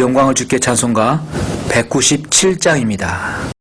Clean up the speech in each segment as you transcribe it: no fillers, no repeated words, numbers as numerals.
영광을 주께 찬송가 197장입니다.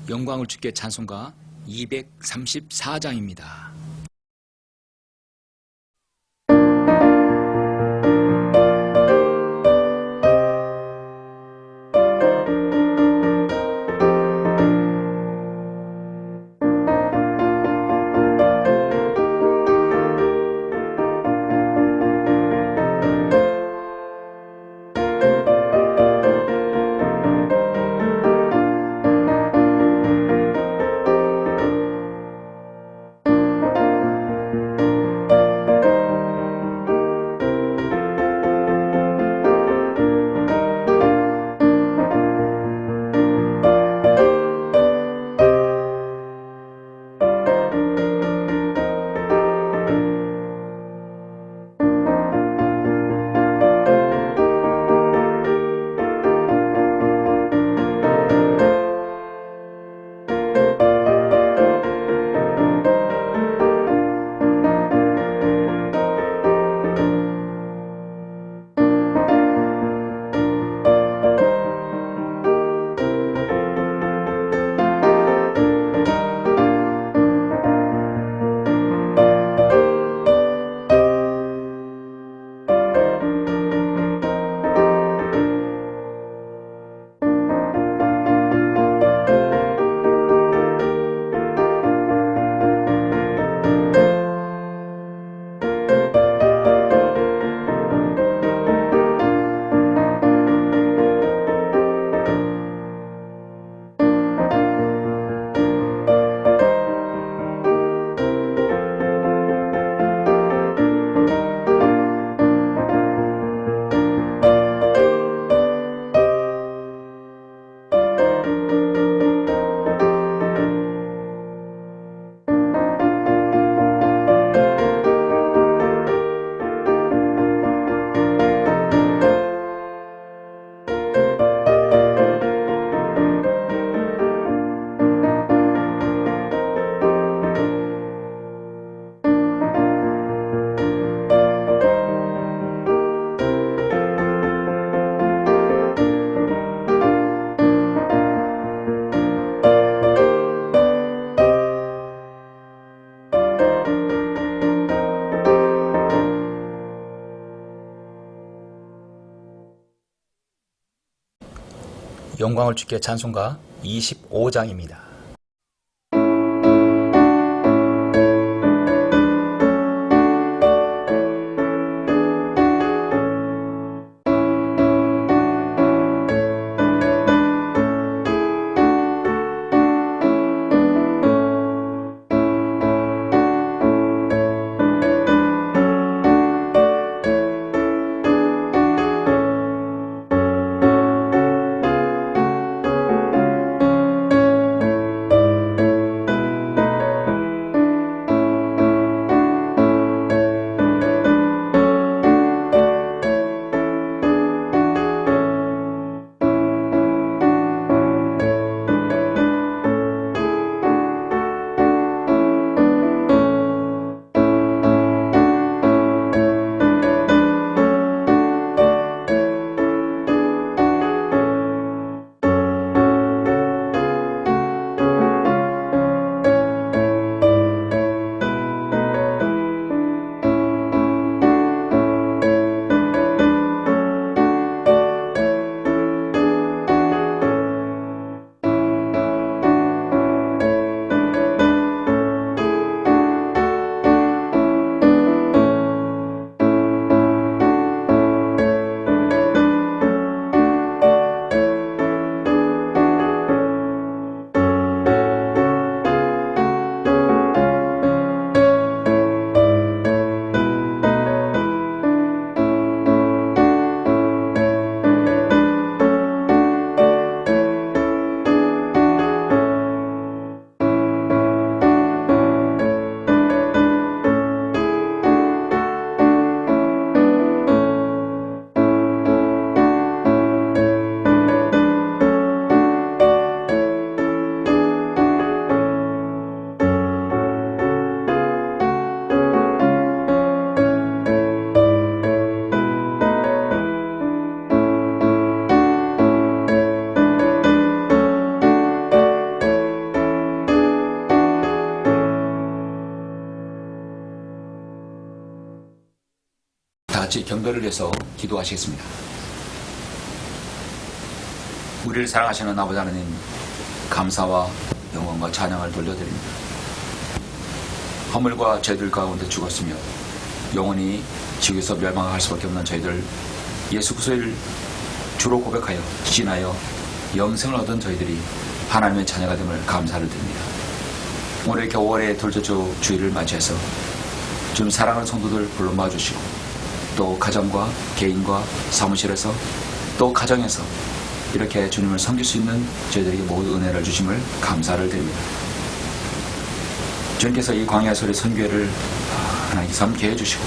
영광을 주께 찬송가 234장입니다. 영광을 주께 찬송가 25장입니다. 다 같이 경배를 해서 기도하시겠습니다. 우리를 사랑하시는 아버지 하나님, 감사와 영광과 찬양을 돌려드립니다. 허물과 죄들 가운데 죽었으며 영원히 지구에서 멸망할 수밖에 없는 저희들, 예수 그리스도를 주로 고백하여 신하여 영생을 얻은 저희들이 하나님의 자녀가 됨을 감사를 드립니다. 올해 겨울의 돌저주 주일을 맞이해서 주님 사랑하는 성도들 불러 모아주시고, 또 가정과 개인과 사무실에서 또 가정에서 이렇게 주님을 섬길 수 있는 저희들에게 모두 은혜를 주심을 감사를 드립니다. 주님께서 이 광야 소리 선교회를 하나님 삼게 해주시고,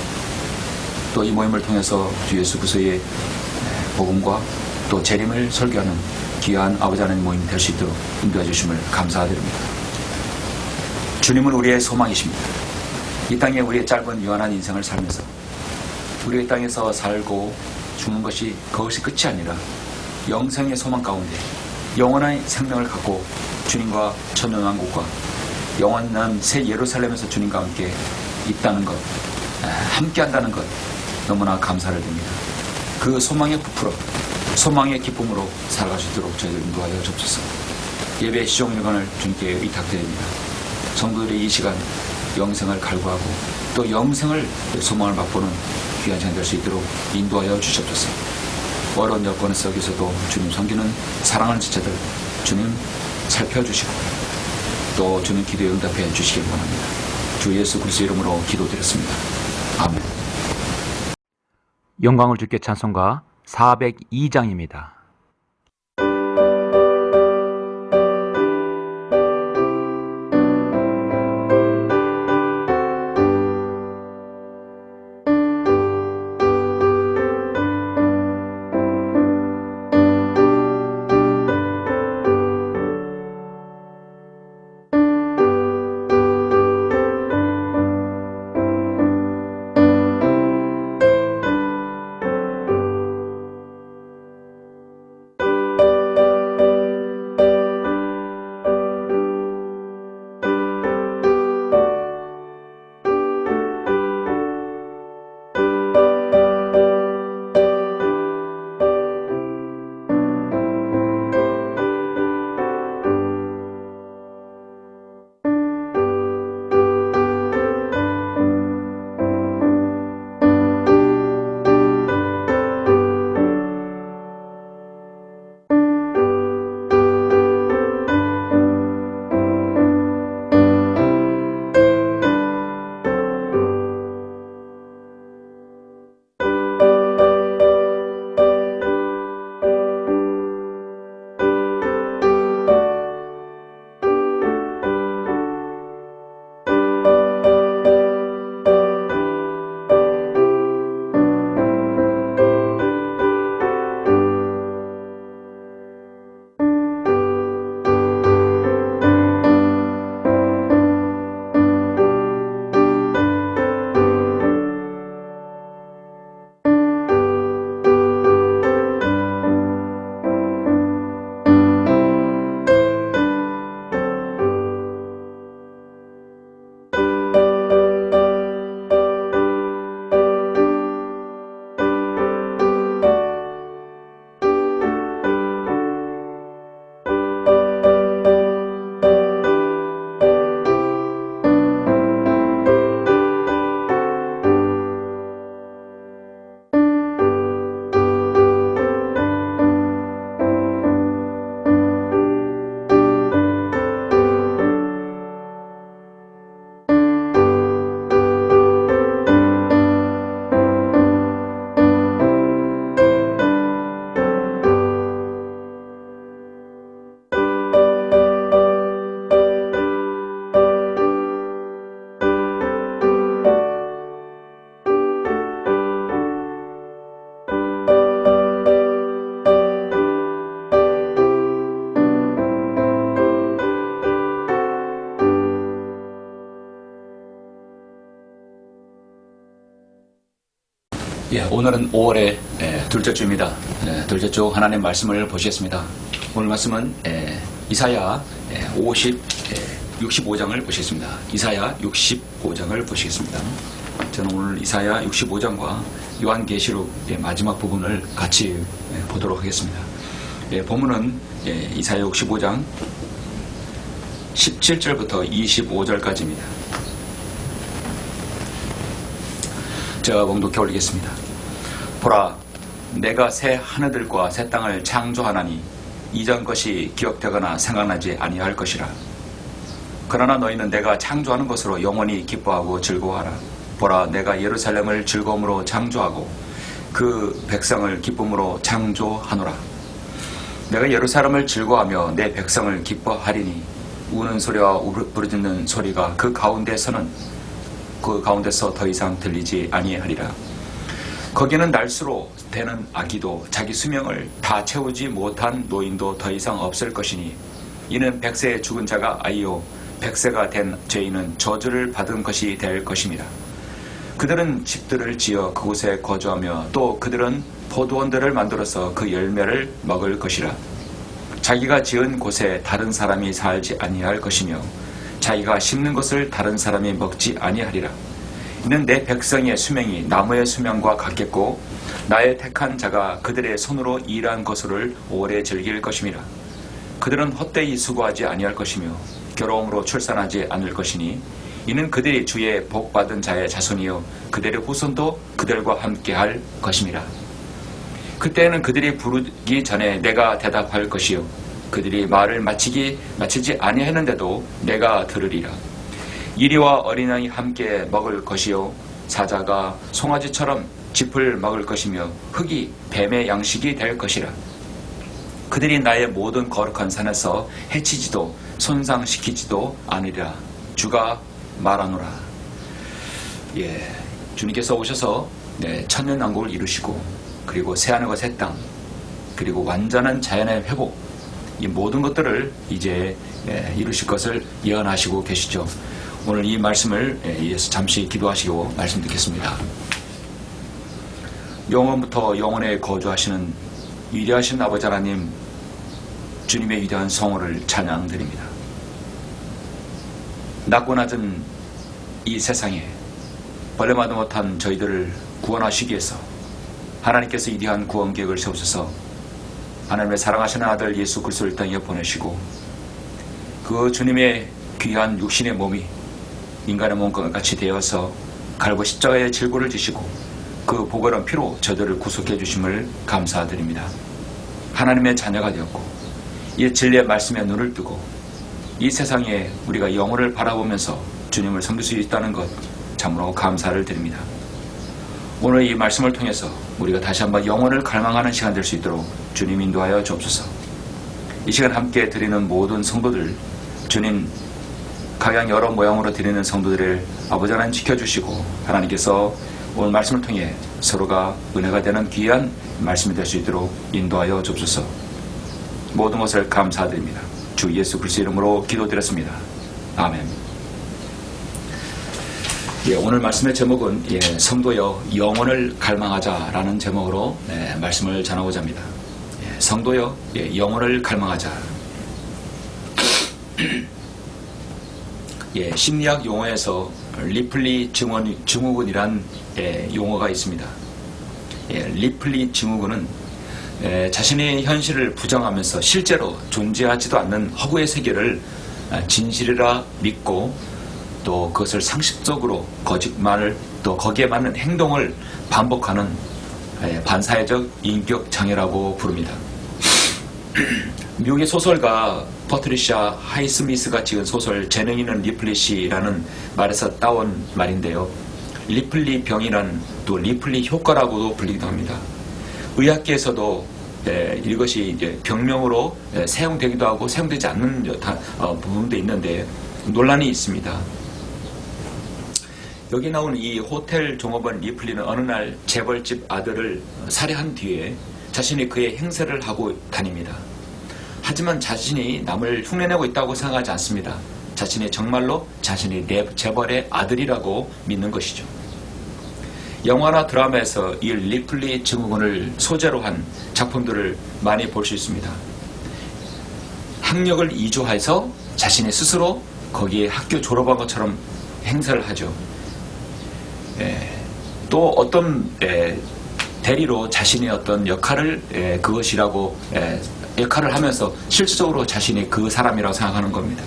또 이 모임을 통해서 주 예수 그리스도의 복음과 또 재림을 설교하는 귀한 아버지 하나님 모임이 될 수 있도록 인도해 주심을 감사드립니다. 주님은 우리의 소망이십니다. 이 땅에 우리의 짧은 유한한 인생을 살면서 우리의 땅에서 살고 죽는 것이 그것이 끝이 아니라 영생의 소망 가운데 영원한 생명을 갖고 주님과 천년왕국과 영원한 새 예루살렘에서 주님과 함께 있다는 것, 함께 한다는 것 너무나 감사를 드립니다. 그 소망에 부풀어 소망의 기쁨으로 살아갈 수 있도록 저희를 인도하여 주옵소서. 예배 시종일관을 주님께 위탁드립니다. 성도들이 이 시간 영생을 갈구하고 또 영생을 소망을 맛보는 귀한 시간 될 수 있도록 인도하여 주시옵소서. 어려운 여건 속에서도 주님 섬기는 사랑하는 지체들 주님 살펴주시고 또 주님 기도에 응답해 주시길 원합니다. 주 예수 그리스도 이름으로 기도드렸습니다. 아멘. 영광을 주께 찬송가 402장입니다. 예, 오늘은 5월의 둘째 주입니다. 둘째 주 하나님 말씀을 보시겠습니다. 오늘 말씀은 이사야 65장을 보시겠습니다. 이사야 65장을 보시겠습니다. 저는 오늘 이사야 65장과 요한계시록의 마지막 부분을 같이 보도록 하겠습니다. 본문은 이사야 65장 17절부터 25절까지입니다. 제가 봉독해 올리겠습니다. 보라, 내가 새 하늘들과 새 땅을 창조하나니 이전 것이 기억되거나 생각나지 아니할 것이라. 그러나 너희는 내가 창조하는 것으로 영원히 기뻐하고 즐거워하라. 보라, 내가 예루살렘을 즐거움으로 창조하고 그 백성을 기쁨으로 창조하노라. 내가 예루살렘을 즐거워하며 내 백성을 기뻐하리니 우는 소리와 부르짖는 소리가 그 가운데서 더 이상 들리지 아니하리라. 거기는 날수로 되는 아기도 자기 수명을 다 채우지 못한 노인도 더 이상 없을 것이니 이는 백세에 죽은 자가 아이요 백세가 된 죄인은 저주를 받은 것이 될 것입니다. 그들은 집들을 지어 그곳에 거주하며 또 그들은 포도원들을 만들어서 그 열매를 먹을 것이라. 자기가 지은 곳에 다른 사람이 살지 아니할 것이며 자기가 심는 것을 다른 사람이 먹지 아니하리라. 이는 내 백성의 수명이 나무의 수명과 같겠고 나의 택한 자가 그들의 손으로 일한 것을 오래 즐길 것임이라. 그들은 헛되이 수고하지 아니할 것이며 괴로움으로 출산하지 않을 것이니 이는 그들이 주의 복받은 자의 자손이요 그들의 후손도 그들과 함께할 것임이라. 그때에는 그들이 부르기 전에 내가 대답할 것이요 그들이 말을 마치지 아니했는데도 내가 들으리라. 이리와 어린양이 함께 먹을 것이요 사자가 송아지처럼 짚을 먹을 것이며 흙이 뱀의 양식이 될 것이라. 그들이 나의 모든 거룩한 산에서 해치지도 손상시키지도 아니리라. 주가 말하노라. 주님께서 오셔서 천년왕국을 이루시고 그리고 새하늘과 새 땅 그리고 완전한 자연의 회복, 이 모든 것들을 이제 이루실 것을 예언하시고 계시죠. 오늘 이 말씀을 위해서 잠시 기도하시고 말씀 듣겠습니다. 영원부터 영원에 거주하시는 위대하신 아버지 하나님, 주님의 위대한 성호를 찬양드립니다. 낮고 낮은 이 세상에 벌레마도 못한 저희들을 구원하시기 위해서 하나님께서 위대한 구원 계획을 세우셔서 하나님의 사랑하시는 아들 예수 그리스도를 땅에 보내시고 그 주님의 귀한 육신의 몸이 인간의 몸과 같이 되어서 갈고 십자가의 질고를 지시고 그 보혈한 피로 저들을 구속해 주심을 감사드립니다. 하나님의 자녀가 되었고 이 진리의 말씀에 눈을 뜨고 이 세상에 우리가 영혼을 바라보면서 주님을 섬길 수 있다는 것 참으로 감사를 드립니다. 오늘 이 말씀을 통해서 우리가 다시 한번 영혼을 갈망하는 시간 될 수 있도록 주님 인도하여 주옵소서. 이 시간 함께 드리는 모든 성도들, 주님 각양 여러 모양으로 드리는 성도들을 아버지 하나님 지켜주시고 하나님께서 오늘 말씀을 통해 서로가 은혜가 되는 귀한 말씀이 될 수 있도록 인도하여 주옵소서. 모든 것을 감사드립니다. 주 예수 그리스도 이름으로 기도드렸습니다. 아멘. 오늘 말씀의 제목은 성도여 영혼을 갈망하자라는 제목으로 말씀을 전하고자 합니다. 성도여 영혼을 갈망하자. 심리학 용어에서 리플리 증후군이란 용어가 있습니다. 리플리 증후군은 자신의 현실을 부정하면서 실제로 존재하지도 않는 허구의 세계를 진실이라 믿고 또 그것을 상식적으로 거짓말을 또 거기에 맞는 행동을 반복하는 반사회적 인격 장애라고 부릅니다. 미국의 소설가 퍼트리샤 하이스미스가 지은 소설 재능 있는 리플리시라는 말에서 따온 말인데요. 리플리 병이란 또 리플리 효과라고도 불리기도 합니다. 의학계에서도 이것이 이제 병명으로 사용되기도 하고 사용되지 않는 부분도 있는데 논란이 있습니다. 여기 나온 이 호텔 종업원 리플리는 어느 날 재벌집 아들을 살해한 뒤에 자신이 그의 행세를 하고 다닙니다. 하지만 자신이 남을 흉내내고 있다고 생각하지 않습니다. 자신이 정말로 자신이 재벌의 아들이라고 믿는 것이죠. 영화나 드라마에서 이 리플리 증후군을 소재로 한 작품들을 많이 볼 수 있습니다. 학력을 이조해서 자신이 스스로 거기에 학교 졸업한 것처럼 행세를 하죠. 또 어떤 대리로 자신의 어떤 역할을 그것이라고 역할을 하면서 실질적으로 자신이 그 사람이라고 생각하는 겁니다.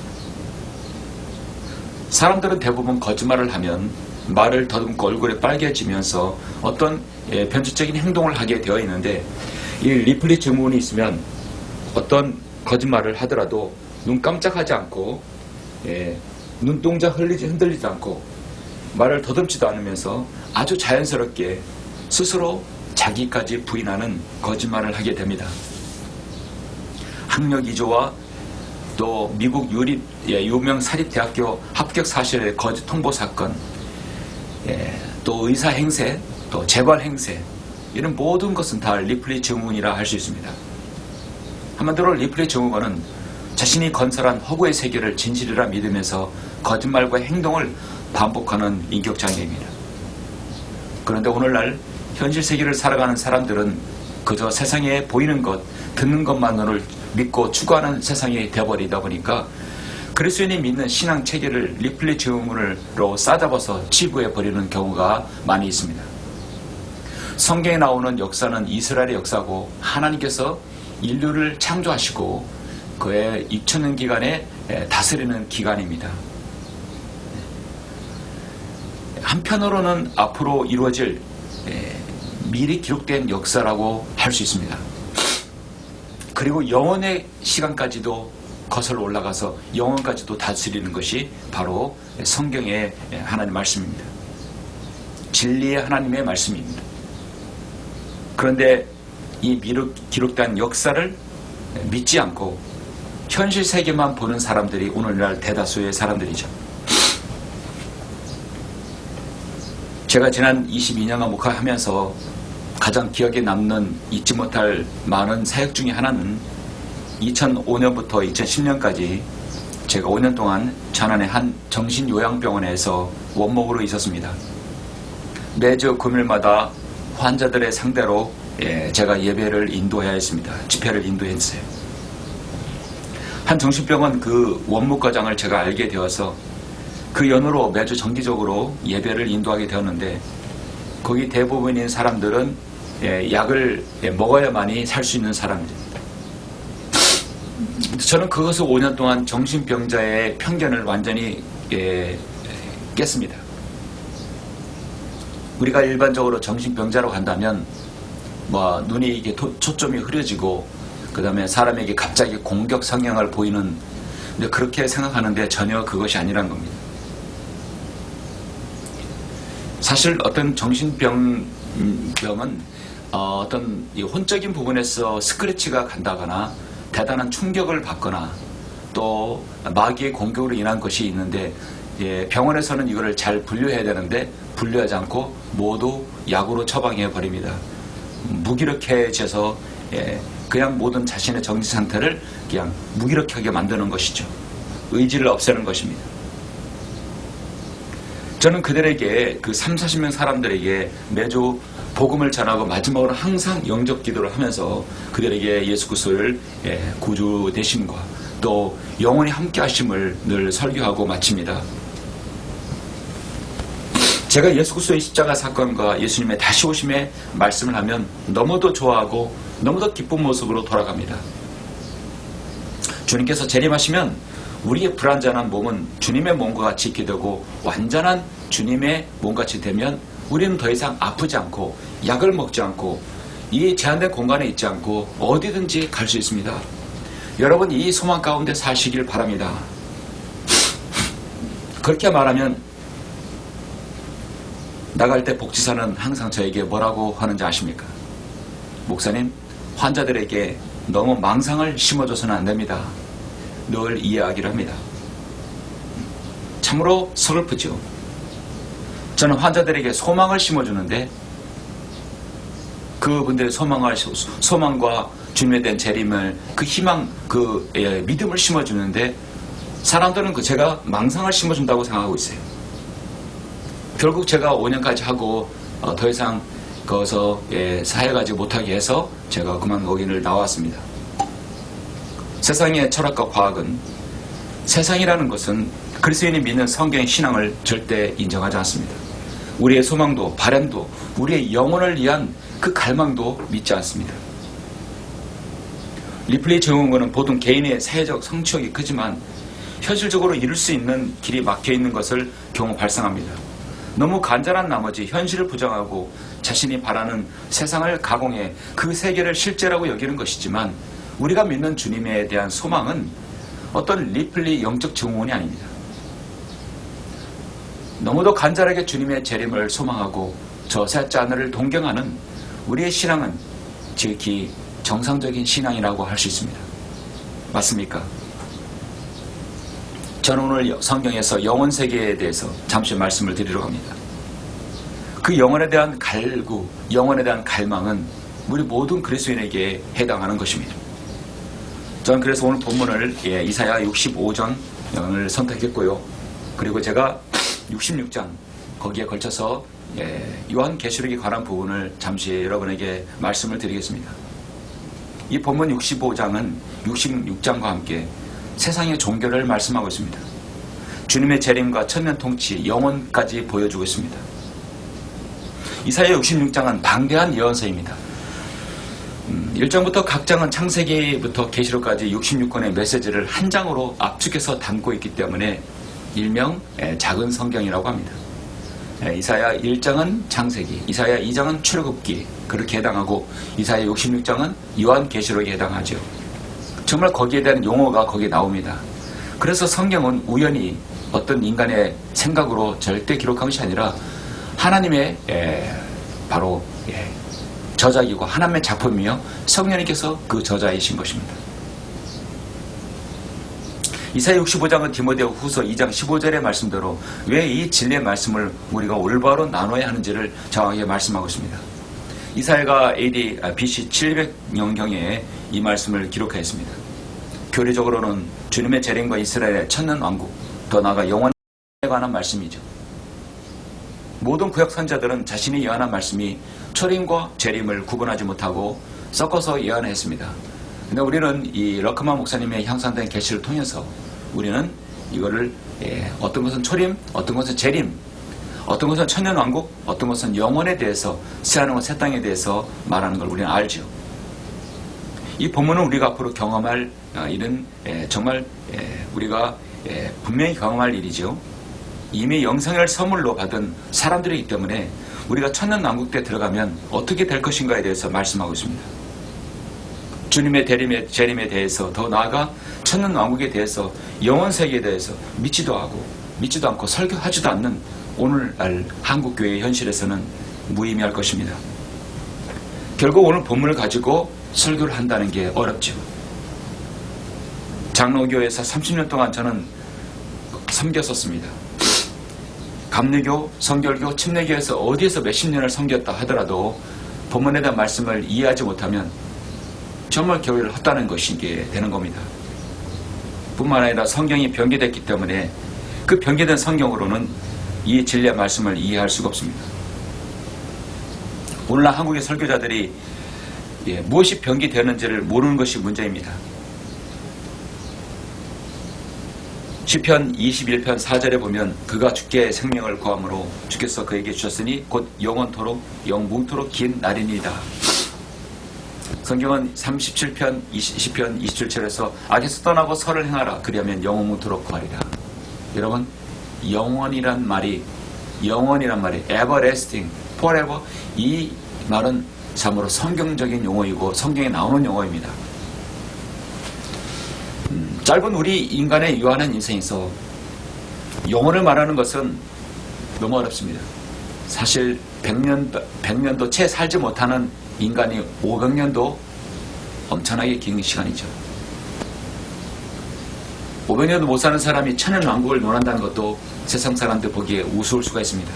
사람들은 대부분 거짓말을 하면 말을 더듬고 얼굴이 빨개지면서 어떤 변칙적인 행동을 하게 되어 있는데, 이 리플리 증후군이 있으면 어떤 거짓말을 하더라도 눈 깜짝하지 않고 눈동자 흔들리지 않고 말을 더듬지도 않으면서 아주 자연스럽게 스스로 자기까지 부인하는 거짓말을 하게 됩니다. 학력 이조와 또 미국 유명 사립대학교 합격 사실의 거짓 통보 사건, 또 의사 행세, 또 재벌 행세, 이런 모든 것은 다 리플리 증후군이라 할 수 있습니다. 한마디로 리플리 증후군은 자신이 건설한 허구의 세계를 진실이라 믿으면서 거짓말과 행동을 반복하는 인격장애입니다. 그런데 오늘날 현실 세계를 살아가는 사람들은 그저 세상에 보이는 것, 듣는 것만을 믿고 추구하는 세상이 되어버리다 보니까 그리스도인이 믿는 신앙 체계를 리플리 증후군으로 싸잡아서 치부해버리는 경우가 많이 있습니다. 성경에 나오는 역사는 이스라엘의 역사고, 하나님께서 인류를 창조하시고 그의 2000년 기간에 다스리는 기간입니다. 한편으로는 앞으로 이루어질 미리 기록된 역사라고 할 수 있습니다. 그리고 영원의 시간까지도 거슬러 올라가서 영원까지도 다스리는 것이 바로 성경의 하나님의 말씀입니다. 진리의 하나님의 말씀입니다. 그런데 이 기록된 역사를 믿지 않고 현실 세계만 보는 사람들이 오늘날 대다수의 사람들이죠. 제가 지난 22년간 목회하면서 가장 기억에 남는 잊지 못할 많은 사역 중에 하나는 2005년부터 2010년까지 제가 5년 동안 천안의 한 정신요양병원에서 원목으로 있었습니다. 매주 금요일마다 환자들의 상대로 제가 예배를 인도해야 했습니다. 집회를 인도했어요. 한 정신병원 그 원목과장을 제가 알게 되어서 그 연후로 매주 정기적으로 예배를 인도하게 되었는데, 거기 대부분인 사람들은 약을 먹어야만이 살 수 있는 사람들입니다. 저는 그것을 5년 동안 정신병자의 편견을 완전히 깼습니다. 우리가 일반적으로 정신병자로 간다면 눈이 이게 초점이 흐려지고 그 다음에 사람에게 갑자기 공격 성향을 보이는, 근데 그렇게 생각하는데 전혀 그것이 아니란 겁니다. 사실 어떤 정신병은 어떤 혼적인 부분에서 스크래치가 간다거나 대단한 충격을 받거나 또 마귀의 공격으로 인한 것이 있는데, 병원에서는 이거를 잘 분류해야 되는데 분류하지 않고 모두 약으로 처방해 버립니다. 무기력해져서 그냥 모든 자신의 정신 상태를 그냥 무기력하게 만드는 것이죠. 의지를 없애는 것입니다. 저는 그들에게, 그 30-40명 사람들에게 매주 복음을 전하고 마지막으로 항상 영접 기도를 하면서 그들에게 예수 그리스도를 구주 되심과 또 영원히 함께 하심을 늘 설교하고 마칩니다. 제가 예수 그리스도의 십자가 사건과 예수님의 다시 오심의 말씀을 하면 너무도 좋아하고 너무도 기쁜 모습으로 돌아갑니다. 주님께서 재림하시면 우리의 불완전한 몸은 주님의 몸과 같이 있게 되고, 완전한 주님의 몸같이 되면 우리는 더 이상 아프지 않고 약을 먹지 않고 이 제한된 공간에 있지 않고 어디든지 갈 수 있습니다. 여러분, 이 소망 가운데 사시길 바랍니다. 그렇게 말하면 나갈 때 복지사는 항상 저에게 뭐라고 하는지 아십니까? 목사님, 환자들에게 너무 망상을 심어줘서는 안 됩니다. 늘 이해하기를 합니다. 참으로 서글프죠. 저는 환자들에게 소망을 심어주는데, 그분들의 소망과 주님에 대한 재림을, 그 희망, 그 믿음을 심어주는데, 사람들은 제가 망상을 심어준다고 생각하고 있어요. 결국 제가 5년까지 하고 더 이상 거기서 사회가지 못하게 해서 제가 그만 거기를 나왔습니다. 세상의 철학과 과학은 세상이라는 것은 그리스도인이 믿는 성경의 신앙을 절대 인정하지 않습니다. 우리의 소망도 바람도 우리의 영혼을 위한 그 갈망도 믿지 않습니다. 리플리 증후군은 보통 개인의 사회적 성취욕이 크지만 현실적으로 이룰 수 있는 길이 막혀있는 것을 경우 발생합니다. 너무 간절한 나머지 현실을 부정하고 자신이 바라는 세상을 가공해 그 세계를 실제라고 여기는 것이지만 우리가 믿는 주님에 대한 소망은 어떤 리플리 영적 증후군이 아닙니다. 너무도 간절하게 주님의 재림을 소망하고 저 셋째 하늘을 동경하는 우리의 신앙은 지극히 정상적인 신앙이라고 할 수 있습니다. 맞습니까? 저는 오늘 성경에서 영혼 세계에 대해서 잠시 말씀을 드리려고 합니다. 그 영혼에 대한 갈구, 영혼에 대한 갈망은 우리 모든 그리스도인에게 해당하는 것입니다. 저는 그래서 오늘 본문을 이사야 65장을 선택했고요. 그리고 제가 66장 거기에 걸쳐서 요한계시록에 관한 부분을 잠시 여러분에게 말씀을 드리겠습니다. 이 본문 65장은 66장과 함께 세상의 종교를 말씀하고 있습니다. 주님의 재림과 천년 통치, 영원까지 보여주고 있습니다. 이사야 66장은 방대한 예언서입니다. 1장부터 각 장은 창세기부터 계시록까지 66권의 메시지를 한 장으로 압축해서 담고 있기 때문에 일명 작은 성경이라고 합니다. 이사야 1장은 창세기, 이사야 2장은 출애굽기 그렇게 해당하고 이사야 66장은 요한계시록에 해당하죠. 정말 거기에 대한 용어가 거기에 나옵니다. 그래서 성경은 우연히 어떤 인간의 생각으로 절대 기록한 것이 아니라 하나님의 바로 저작이고 하나님의 작품이며 성령님께서 그 저자이신 것입니다. 이사야 65장은 디모데 후서 2장 15절의 말씀대로 왜 이 진리의 말씀을 우리가 올바로 나눠야 하는지를 정확하게 말씀하고 있습니다. 이사야가 AD BC 700년경에 이 말씀을 기록하였습니다. 교리적으로는 주님의 재림과 이스라엘의 천년 왕국, 더 나아가 영원에 관한 말씀이죠. 모든 구약 선자들은 자신이 예언한 말씀이 초림과 재림을 구분하지 못하고 섞어서 예언했습니다. 근데 우리는 이 러크만 목사님의 향상된 계시를 통해서 우리는 이거를 어떤 것은 초림, 어떤 것은 재림, 어떤 것은 천년왕국, 어떤 것은 영원에 대해서 새하늘과 새 땅에 대해서 말하는 걸 우리는 알죠. 이 본문은 우리가 앞으로 경험할 일은 정말 우리가 분명히 경험할 일이죠. 이미 영생을 선물로 받은 사람들이기 때문에 우리가 천년왕국 때 들어가면 어떻게 될 것인가에 대해서 말씀하고 있습니다. 주님의 재림에 대해서 더 나아가 천년왕국에 대해서 영원세계에 대해서 믿지도 않고 설교하지도 않는 오늘날 한국교회의 현실에서는 무의미할 것입니다. 결국 오늘 본문을 가지고 설교를 한다는 게 어렵죠. 장로교에서 30년 동안 저는 섬겼었습니다. 감리교, 성결교, 침례교에서 어디에서 몇십 년을 섬겼다 하더라도 본문에 대한 말씀을 이해하지 못하면 정말 교회를 헛다는 것이 되는 겁니다. 뿐만 아니라 성경이 변개됐기 때문에 그 변개된 성경으로는 이 진리의 말씀을 이해할 수가 없습니다. 오늘날 한국의 설교자들이 무엇이 변개되었는지를 모르는 것이 문제입니다. 시편 21편 4절에 보면 그가 주께 생명을 구함으로 주께서 그에게 주셨으니 곧 영원토록 영무토록 긴 날이니이다. 성경은 37편 20편 27절에서 악에서 떠나고 선을 행하라 그리하면 영원무토록 구하리라. 여러분 영원이란 말이 everlasting, forever 이 말은 참으로 성경적인 용어이고 성경에 나오는 용어입니다. 짧은 우리 인간의 유한한 인생에서 영혼을 말하는 것은 너무 어렵습니다. 사실 100년도 채 살지 못하는 인간이 500년도 엄청나게 긴 시간이죠. 500년도 못 사는 사람이 천년왕국을 논한다는 것도 세상 사람들 보기에 우스울 수가 있습니다.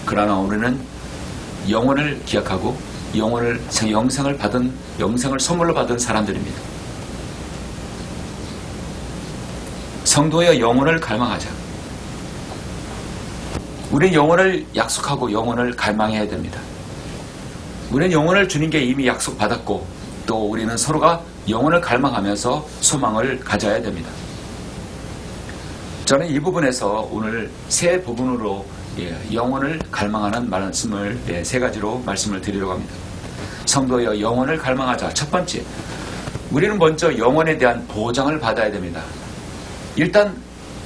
그러나 우리는 영혼을 기억하고 영생을 선물로 받은 사람들입니다. 성도의 영혼을 갈망하자. 우리는 영혼을 약속하고 영혼을 갈망해야 됩니다. 우리는 영혼을 주님께 이미 약속받았고 또 우리는 서로가 영혼을 갈망하면서 소망을 가져야 됩니다. 저는 이 부분에서 오늘 세 부분으로 영혼을 갈망하는 말씀을 세 가지로 말씀을 드리려고 합니다. 성도여, 영혼을 갈망하자. 첫 번째, 우리는 먼저 영혼에 대한 보장을 받아야 됩니다. 일단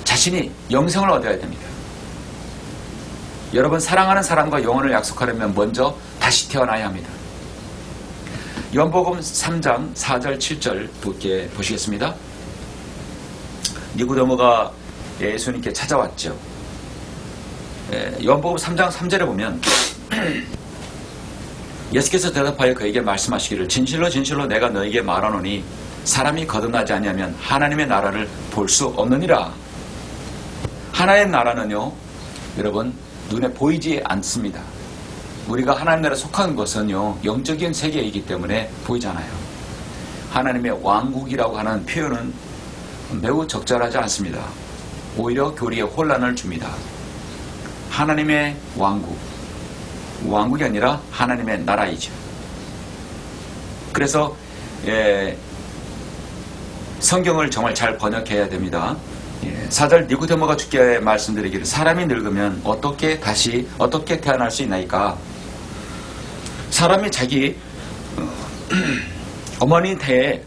자신이 영생을 얻어야 됩니다. 여러분, 사랑하는 사람과 영혼을 약속하려면 먼저 다시 태어나야 합니다. 요한복음 3장 4절 7절 함께 보시겠습니다. 니고데모가 예수님께 찾아왔죠. 요한복음 3장 3절에 보면 예수께서 대답하여 그에게 말씀하시기를 진실로 진실로 내가 너에게 말하노니 사람이 거듭나지 아니하면 하나님의 나라를 볼 수 없느니라. 하나님의 나라는요, 여러분, 눈에 보이지 않습니다. 우리가 하나님 나라에 속한 것은요, 영적인 세계이기 때문에 보이지 않아요. 하나님의 왕국이라고 하는 표현은 매우 적절하지 않습니다. 오히려 교리에 혼란을 줍니다. 하나님의 왕국이 아니라 하나님의 나라이죠. 그래서 성경을 정말 잘 번역해야 됩니다. 4절 니고데모가 주께 말씀드리기를 사람이 늙으면 어떻게 태어날 수 있나이까? 사람이 자기 어머니 태에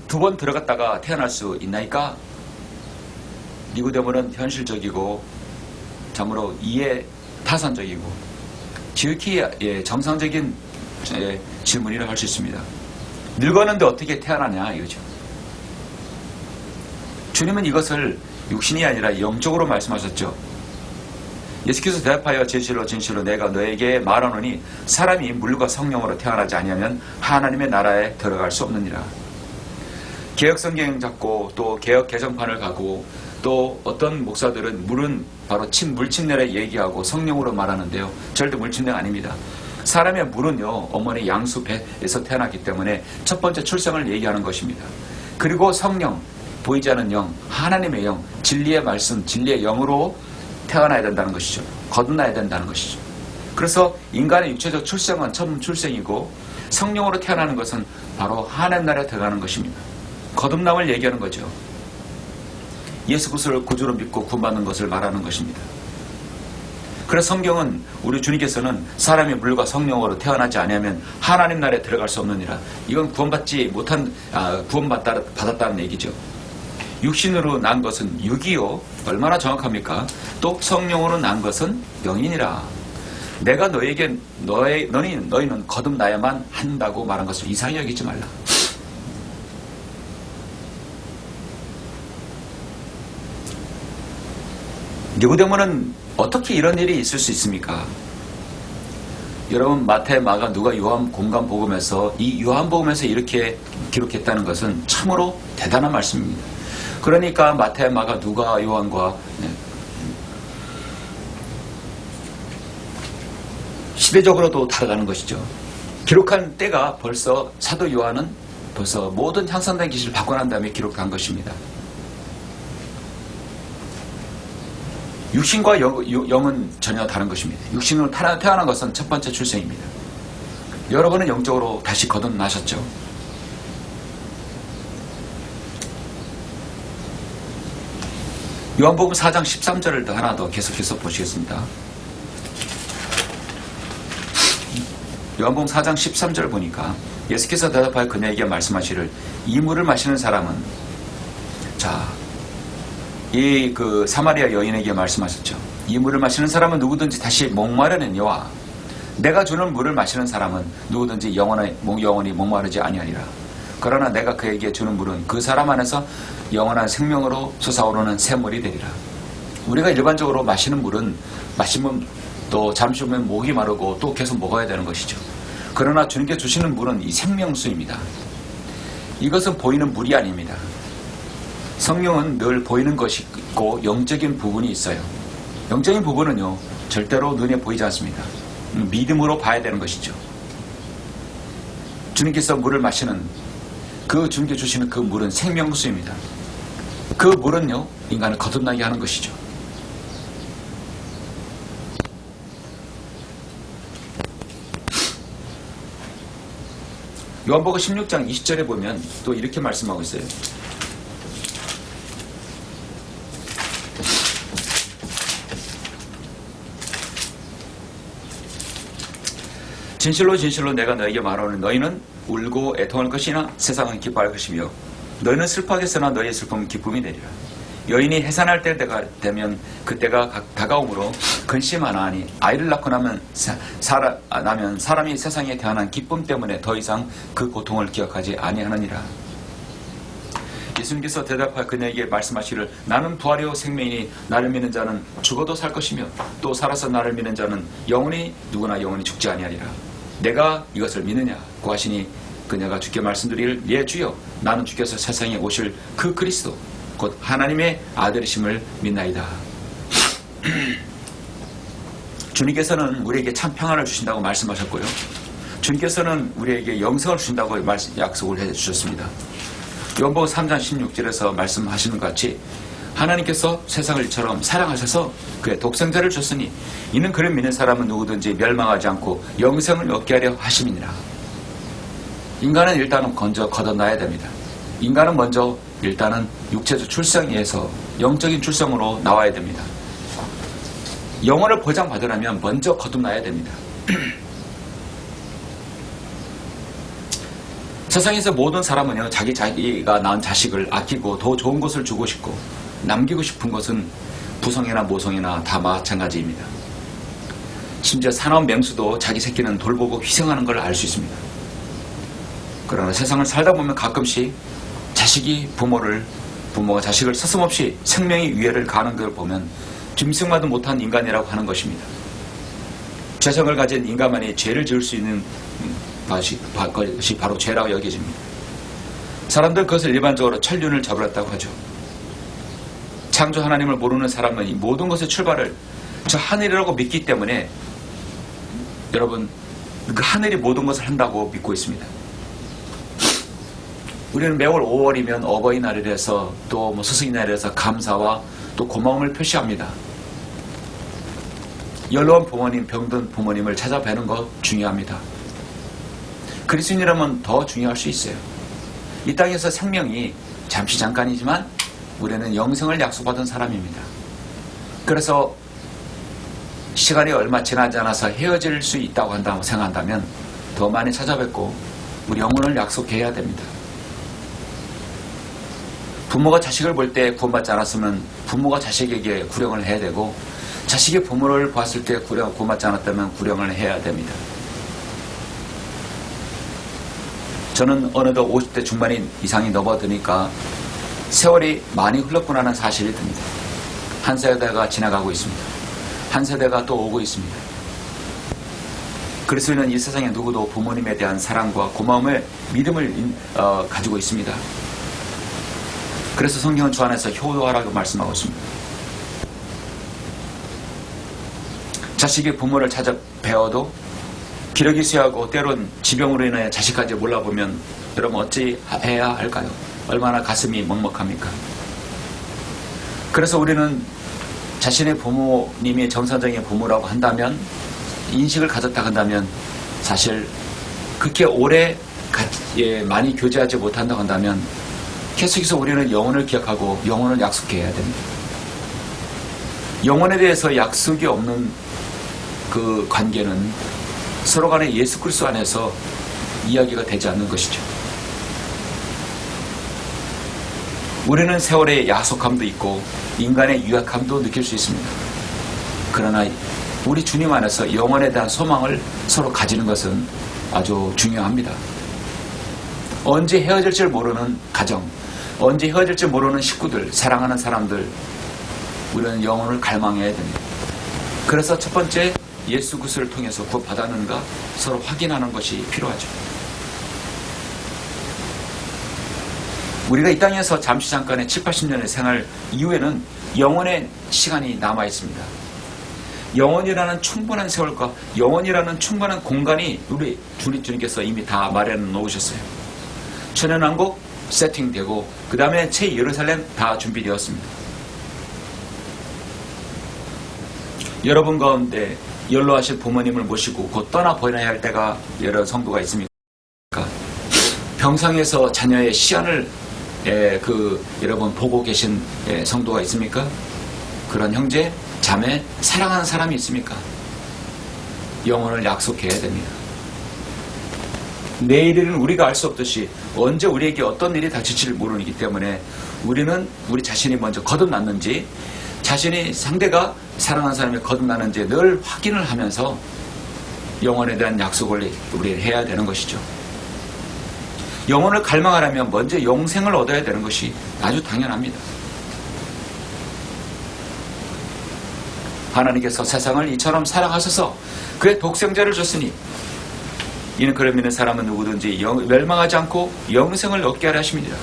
2번 들어갔다가 태어날 수 있나이까? 니고데모는 현실적이고 참으로 이해 타산적이고 지극히 정상적인 질문이라 할 수 있습니다. 늙었는데 어떻게 태어나냐 이거죠. 주님은 이것을 육신이 아니라 영적으로 말씀하셨죠. 예수께서 대답하여 진실로 진실로 내가 너에게 말하노니 사람이 물과 성령으로 태어나지 아니하면 하나님의 나라에 들어갈 수 없느니라. 개혁성경 잡고 또 개혁 개정판을 가고 또 어떤 목사들은 물은 바로 물침내를 얘기하고 성령으로 말하는데요. 절대 물침내가 아닙니다. 사람의 물은요, 어머니 양수 배에서 태어났기 때문에 첫 번째 출생을 얘기하는 것입니다. 그리고 성령, 보이지 않는 영, 하나님의 영, 진리의 말씀, 진리의 영으로 태어나야 된다는 것이죠. 거듭나야 된다는 것이죠. 그래서 인간의 육체적 출생은 처음 출생이고 성령으로 태어나는 것은 바로 하나님 나라에 들어가는 것입니다. 거듭남을 얘기하는 거죠. 예수 그리스도를 구주로 믿고 구원받는 것을 말하는 것입니다. 그래서 성경은 우리 주님께서는 사람이 물과 성령으로 태어나지 아니하면 하나님 나라에 들어갈 수 없느니라. 이건 구원받았다는 얘기죠. 육신으로 난 것은 육이요. 얼마나 정확합니까? 또 성령으로 난 것은 영이니라. 내가 너희는 거듭나야만 한다고 말한 것을 이상히 여기지 말라. 니고데모는 어떻게 이런 일이 있을 수 있습니까? 여러분, 마태, 마가, 누가, 요한 공간복음에서 이 요한복음에서 이렇게 기록했다는 것은 참으로 대단한 말씀입니다. 그러니까 마태, 마가, 누가, 요한과 시대적으로도 다르다는 것이죠. 기록한 때가 벌써 사도 요한은 벌써 모든 향상된 기시를 받고 난 다음에 기록한 것입니다. 육신과 영은 전혀 다른 것입니다. 육신으로 태어난 것은 첫 번째 출생입니다. 여러분은 영적으로 다시 거듭나셨죠. 요한복음 4장 13절을 하나 더 계속해서 보시겠습니다. 요한복음 4장 13절을 보니까 예수께서 대답하여 그녀에게 말씀하시를 이 물을 마시는 사람은 이 사마리아 여인에게 말씀하셨죠. 이 물을 마시는 사람은 누구든지 다시 목마르느니와 내가 주는 물을 마시는 사람은 누구든지 영원히 목마르지 아니하리라. 그러나 내가 그에게 주는 물은 그 사람 안에서 영원한 생명으로 솟아오르는 샘물이 되리라. 우리가 일반적으로 마시는 물은 마시면 또 잠시 후면 목이 마르고 또 계속 먹어야 되는 것이죠. 그러나 주님께 주시는 물은 이 생명수입니다. 이것은 보이는 물이 아닙니다. 성령은 늘 보이는 것이 있고 영적인 부분이 있어요. 영적인 부분은요, 절대로 눈에 보이지 않습니다. 믿음으로 봐야 되는 것이죠. 주님께서 물을 마시는 주님께 주시는 그 물은 생명수입니다. 그 물은요, 인간을 거듭나게 하는 것이죠. 요한복음 16장 20절에 보면 또 이렇게 말씀하고 있어요. 진실로 진실로 내가 너에게 말하노니 너희는 울고 애통할 것이나 세상은 기뻐할 것이며 너희는 슬퍼하겠으나 너희의 슬픔은 기쁨이 되리라. 여인이 해산할 때가 되면 그때가 다가오므로 근심하나니 아이를 낳고 나면 사람이 세상에 태어난 기쁨 때문에 더 이상 그 고통을 기억하지 아니하느니라. 예수님께서 대답하여 그녀에게 말씀하시기를 나는 부활이요 생명이니 나를 믿는 자는 죽어도 살 것이며 또 살아서 나를 믿는 자는 누구나 영원히 죽지 아니하리라. 내가 이것을 믿느냐고 하시니 그녀가 주께 말씀드리기를 예 주여 나는 주께서 세상에 오실 그 그리스도 곧 하나님의 아들이심을 믿나이다. 주님께서는 우리에게 참 평안을 주신다고 말씀하셨고요. 주님께서는 우리에게 영생을 주신다고 약속을 해주셨습니다. 요한복음 3장 16절에서 말씀하시는 것 같이 하나님께서 세상을 이처럼 사랑하셔서 그의 독생자를 줬으니 이는 그를 믿는 사람은 누구든지 멸망하지 않고 영생을 얻게 하려 하심이니라. 인간은 일단은 먼저 거듭나야 됩니다. 인간은 먼저 일단은 육체적 출생에서 영적인 출생으로 나와야 됩니다. 영혼을 보장받으려면 먼저 거듭나야 됩니다. 세상에서 모든 사람은요, 자기가 낳은 자식을 아끼고 더 좋은 것을 주고 싶고 남기고 싶은 것은 부성이나 모성이나 다 마찬가지입니다. 심지어 사나운 맹수도 자기 새끼는 돌보고 희생하는 걸 알 수 있습니다. 그러나 세상을 살다 보면 가끔씩 부모가 자식을 서슴없이 생명의 위해를 가하는 걸 보면 짐승마도 못한 인간이라고 하는 것입니다. 죄성을 가진 인간만이 죄를 지을 수 있는 것이 바로 죄라고 여겨집니다. 사람들 그것을 일반적으로 천륜을 저버렸다고 하죠. 창조 하나님을 모르는 사람은 이 모든 것의 출발을 저 하늘이라고 믿기 때문에 여러분 그 하늘이 모든 것을 한다고 믿고 있습니다. 우리는 매월 5월이면 어버이날이라서 또 스승의날이라서 감사와 또 고마움을 표시합니다. 연로한 부모님, 병든 부모님을 찾아뵈는 것 중요합니다. 그리스도인이라면 더 중요할 수 있어요. 이 땅에서 생명이 잠시 잠깐이지만 우리는 영생을 약속받은 사람입니다. 그래서 시간이 얼마 지나지 않아서 헤어질 수 있다고 생각한다면 더 많이 찾아뵙고 우리 영혼을 약속해야 됩니다. 부모가 자식을 볼 때 구원받지 않았으면 부모가 자식에게 구령을 해야 되고 자식이 부모를 봤을 때 구원받지 않았다면 구령을 해야 됩니다. 저는 어느덧 50대 중반 이상이 넘어드니까 세월이 많이 흘렀구나 하는 사실이 듭니다. 한 세대가 지나가고 있습니다. 한 세대가 또 오고 있습니다. 그리스도인은 이 세상에 누구도 부모님에 대한 사랑과 고마움을 믿음을 가지고 있습니다. 그래서 성경은 주 안에서 효도하라고 말씀하고 있습니다. 자식이 부모를 찾아 배워도 기력이 쇠하고 때론 지병으로 인해 자식까지 몰라보면 여러분 어찌 해야 할까요? 얼마나 가슴이 먹먹합니까? 그래서 우리는 자신의 부모님이 정상적인 부모라고 한다면 인식을 가졌다 한다면 사실 그렇게 오래 많이 교제하지 못한다고 한다면 계속해서 우리는 영혼을 기억하고 영혼을 약속해야 됩니다. 영혼에 대해서 약속이 없는 그 관계는 서로 간에 예수 그리스도 안에서 이야기가 되지 않는 것이죠. 우리는 세월의 야속함도 있고 인간의 유약함도 느낄 수 있습니다. 그러나 우리 주님 안에서 영혼에 대한 소망을 서로 가지는 것은 아주 중요합니다. 언제 헤어질지 모르는 가정, 언제 헤어질지 모르는 식구들, 사랑하는 사람들, 우리는 영혼을 갈망해야 됩니다. 그래서 첫 번째 예수 그리스도를 통해서 구원받았는가 서로 확인하는 것이 필요하죠. 우리가 이 땅에서 잠시 잠깐의 7, 80년의 생활 이후에는 영혼의 시간이 남아 있습니다. 영혼이라는 충분한 세월과 영혼이라는 충분한 공간이 우리 주님께서 이미 다 마련해 놓으셨어요. 천연왕국 세팅되고 그 다음에 새 예루살렘 다 준비되었습니다. 여러분 가운데 연로하신 부모님을 모시고 곧 떠나보내야 할 때가 여러 성도가 있습니까? 병상에서 자녀의 시안을 여러분 보고 계신 성도가 있습니까? 그런 형제, 자매, 사랑하는 사람이 있습니까? 영혼을 약속해야 됩니다. 내일은 우리가 알 수 없듯이 언제 우리에게 어떤 일이 닥칠지 모르기 때문에 우리는 우리 자신이 먼저 거듭났는지 자신이 상대가 사랑하는 사람이 거듭나는지 늘 확인을 하면서 영혼에 대한 약속을 우리 해야 되는 것이죠. 영혼을 갈망하려면 먼저 영생을 얻어야 되는 것이 아주 당연합니다. 하나님께서 세상을 이처럼 사랑하셔서 그의 독생자를 줬으니 이는 그를 믿는 사람은 누구든지 멸망하지 않고 영생을 얻게 하려 하심이니라.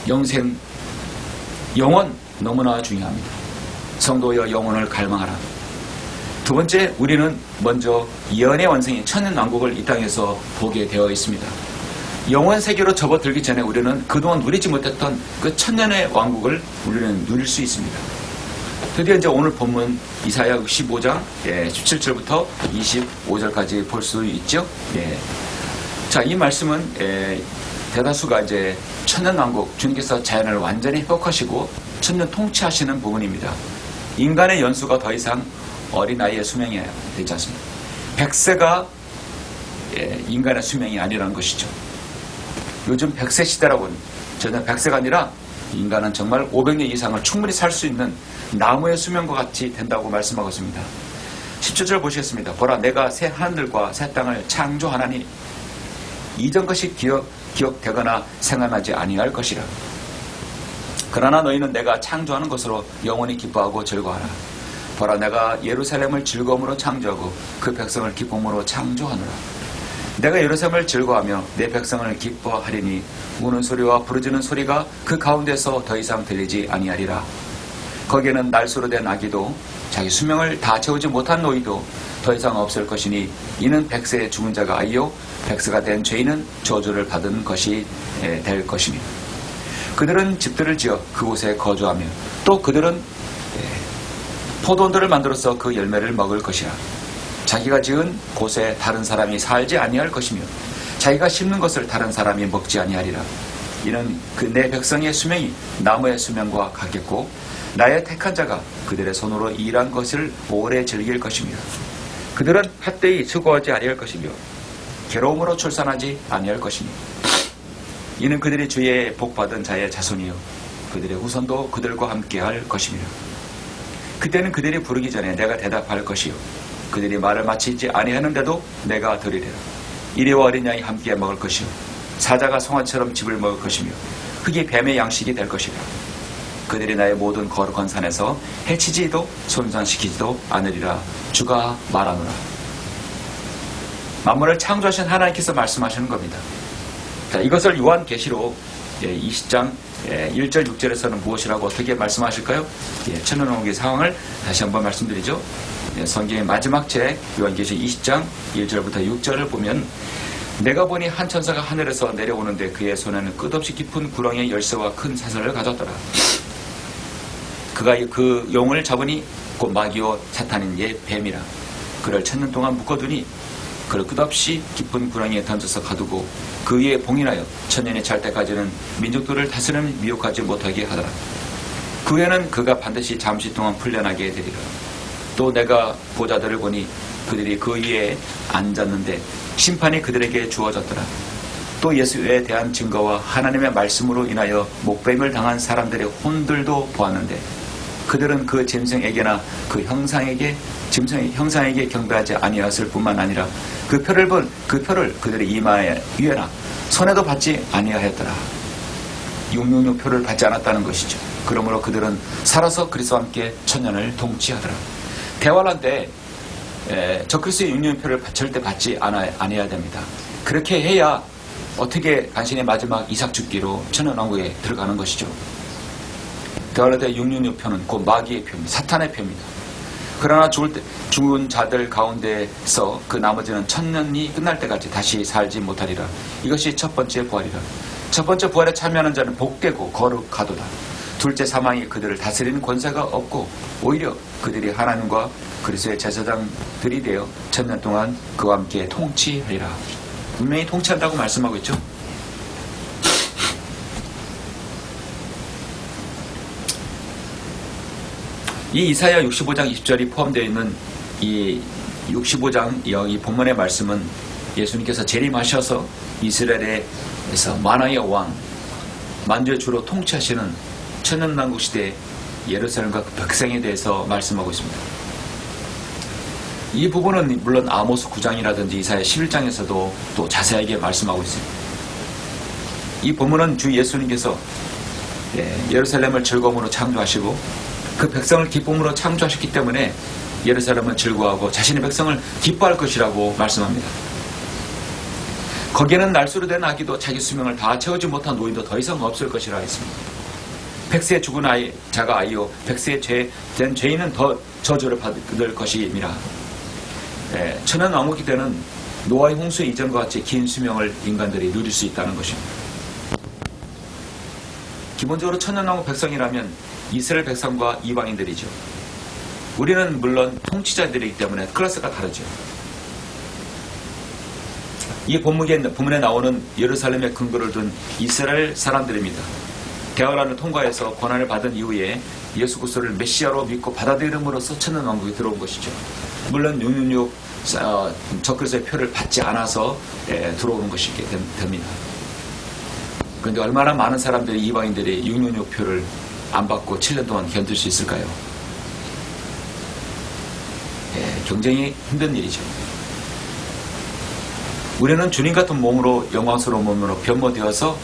영생, 영혼 너무나 중요합니다. 성도여 영혼을 갈망하라. 두 번째, 우리는 먼저 예언의 완성인 천년왕국을 이 땅에서 보게 되어 있습니다. 영원 세계로 접어들기 전에 우리는 그동안 누리지 못했던 그 천년의 왕국을 우리는 누릴 수 있습니다. 드디어 이제 오늘 본문 이사야 65장 17절부터 25절까지 볼 수 있죠. 자, 이 말씀은 대다수가 이제 천년왕국, 주님께서 자연을 완전히 회복하시고 천년 통치하시는 부분입니다. 인간의 연수가 더 이상 어린아이의 수명이 되지 않습니다. 100세가 인간의 수명이 아니라는 것이죠. 요즘 100세 시대라고는 전혀 100세가 아니라 인간은 정말 500년 이상을 충분히 살 수 있는 나무의 수명과 같이 된다고 말씀하고 있습니다. 17절 보시겠습니다. 보라, 내가 새 하늘과 새 땅을 창조하나니 이전 것이 기억되거나 생각나지 아니할 것이라. 그러나 너희는 내가 창조하는 것으로 영원히 기뻐하고 즐거워하라. 보라, 내가 예루살렘을 즐거움으로 창조하고 그 백성을 기쁨으로 창조하노라. 내가 예루살렘을 즐거워하며 내 백성을 기뻐하리니 우는 소리와 부르짖는 소리가 그 가운데서 더 이상 들리지 아니하리라. 거기에는 날수로 된 아기도 자기 수명을 다 채우지 못한 노이도 더 이상 없을 것이니 이는 100세의 죽은 자가 아이요 100세가 된 죄인은 저주를 받은 것이 될 것이니 그들은 집들을 지어 그곳에 거주하며 또 그들은 포도원들을 만들어서 그 열매를 먹을 것이라. 자기가 지은 곳에 다른 사람이 살지 아니할 것이며 자기가 심는 것을 다른 사람이 먹지 아니하리라. 이는 그 내 백성의 수명이 나무의 수명과 같겠고 나의 택한 자가 그들의 손으로 일한 것을 오래 즐길 것이며 그들은 헛되이 수고하지 아니할 것이며 괴로움으로 출산하지 아니할 것이니 이는 그들이 주의 복받은 자의 자손이요 그들의 후손도 그들과 함께할 것이며 그때는 그들이 부르기 전에 내가 대답할 것이요 그들이 말을 마치지 아니하는데도 내가 들으리라. 이리와 어린 양이 함께 먹을 것이요 사자가 송아처럼 집을 먹을 것이며 흙이 뱀의 양식이 될 것이라. 그들이 나의 모든 거룩한 산에서 해치지도 손상시키지도 않으리라. 주가 말하노라. 만물을 창조하신 하나님께서 말씀하시는 겁니다. 자, 이것을 요한계시록 20장 1절 6절에서는 무엇이라고 어떻게 말씀하실까요? 천년왕국의 상황을 다시 한번 말씀드리죠. 성경의 마지막 책 요한계시록 20장 1절부터 6절을 보면 내가 보니 한 천사가 하늘에서 내려오는데 그의 손에는 끝없이 깊은 구렁의 열쇠와 큰 사슬을 가졌더라. 그가 그 용을 잡으니 곧 마귀요 사탄인 예 뱀이라. 그를 천년 동안 묶어두니 그를 끝없이 깊은 구렁이에 던져서 가두고 그 위에 봉인하여 천년이 찰 때까지는 민족들을 다스리는 미혹하지 못하게 하더라. 그 후에는 그가 반드시 잠시 동안 풀려나게 되리라. 또 내가 보자들을 보니 그들이 그 위에 앉았는데 심판이 그들에게 주어졌더라. 또 예수에 대한 증거와 하나님의 말씀으로 인하여 목배임을 당한 사람들의 혼들도 보았는데 그들은 그 짐승에게나 그 형상에게 경배하지 아니하였을 뿐만 아니라 그 표를 그들의 이마에 위에나 손에도 받지 아니하였더라. 666 표를 받지 않았다는 것이죠. 그러므로 그들은 살아서 그리스도와 함께 천년을 통치하더라. 대환란 때 적그리스도의 666 표를 절대 받지 아니해야 됩니다. 그렇게 해야 어떻게 간신의 마지막 이삭 죽기로 천년왕국에 들어가는 것이죠. 대환란 때 666 표는 곧 마귀의 표입니다. 사탄의 표입니다. 그러나 죽은 자들 가운데서 그 나머지는 천년이 끝날 때까지 다시 살지 못하리라. 이것이 첫 번째 부활이라. 첫 번째 부활에 참여하는 자는 복되고 거룩하도다. 둘째 사망이 그들을 다스리는 권세가 없고 오히려 그들이 하나님과 그리스도의 제사장들이 되어 천년 동안 그와 함께 통치하리라. 분명히 통치한다고 말씀하고 있죠. 이 이사야 65장 20절이 포함되어 있는 이 65장 이 본문의 말씀은 예수님께서 재림하셔서 이스라엘에서 만왕의 왕, 만주의 주로 통치하시는 천년왕국 시대 예루살렘과 그 백성에 대해서 말씀하고 있습니다. 이 부분은 물론 아모스 9장이라든지 이사야 11장에서도 또 자세하게 말씀하고 있습니다. 이 본문은 주 예수님께서 예루살렘을 즐거움으로 창조하시고 그 백성을 기쁨으로 창조하셨기 때문에 예루살렘은 즐거워하고 자신의 백성을 기뻐할 것이라고 말씀합니다. 거기에는 날수로 된 아기도 자기 수명을 다 채우지 못한 노인도 더 이상 없을 것이라 했습니다. 백세에 죽은 자가 아이요 백세에 된 죄인은 더 저주를 받을 것이니라. 천연왕국이 되는 노아의 홍수 이전과 같이 긴 수명을 인간들이 누릴 수 있다는 것입니다. 기본적으로 천년왕국 백성이라면 이스라엘 백성과 이방인들이죠. 우리는 물론 통치자들이기 때문에 클래스가 다르죠. 이 본문에 나오는 예루살렘의 근거를 둔 이스라엘 사람들입니다. 대화란을 통과해서 권한을 받은 이후에 예수 그리스도를 메시아로 믿고 받아들임으로써 천년왕국이 들어온 것이죠. 물론 666 적그리스도의 표를 받지 않아서 들어오는 것이게 됩니다. 그런데 얼마나 많은 사람들이 이방인들이 666 표를 안 받고 7년 동안 견딜 수 있을까요? 굉장히 힘든 일이죠. 우리는 주님 같은 몸으로 영광스러운 몸으로 변모되어서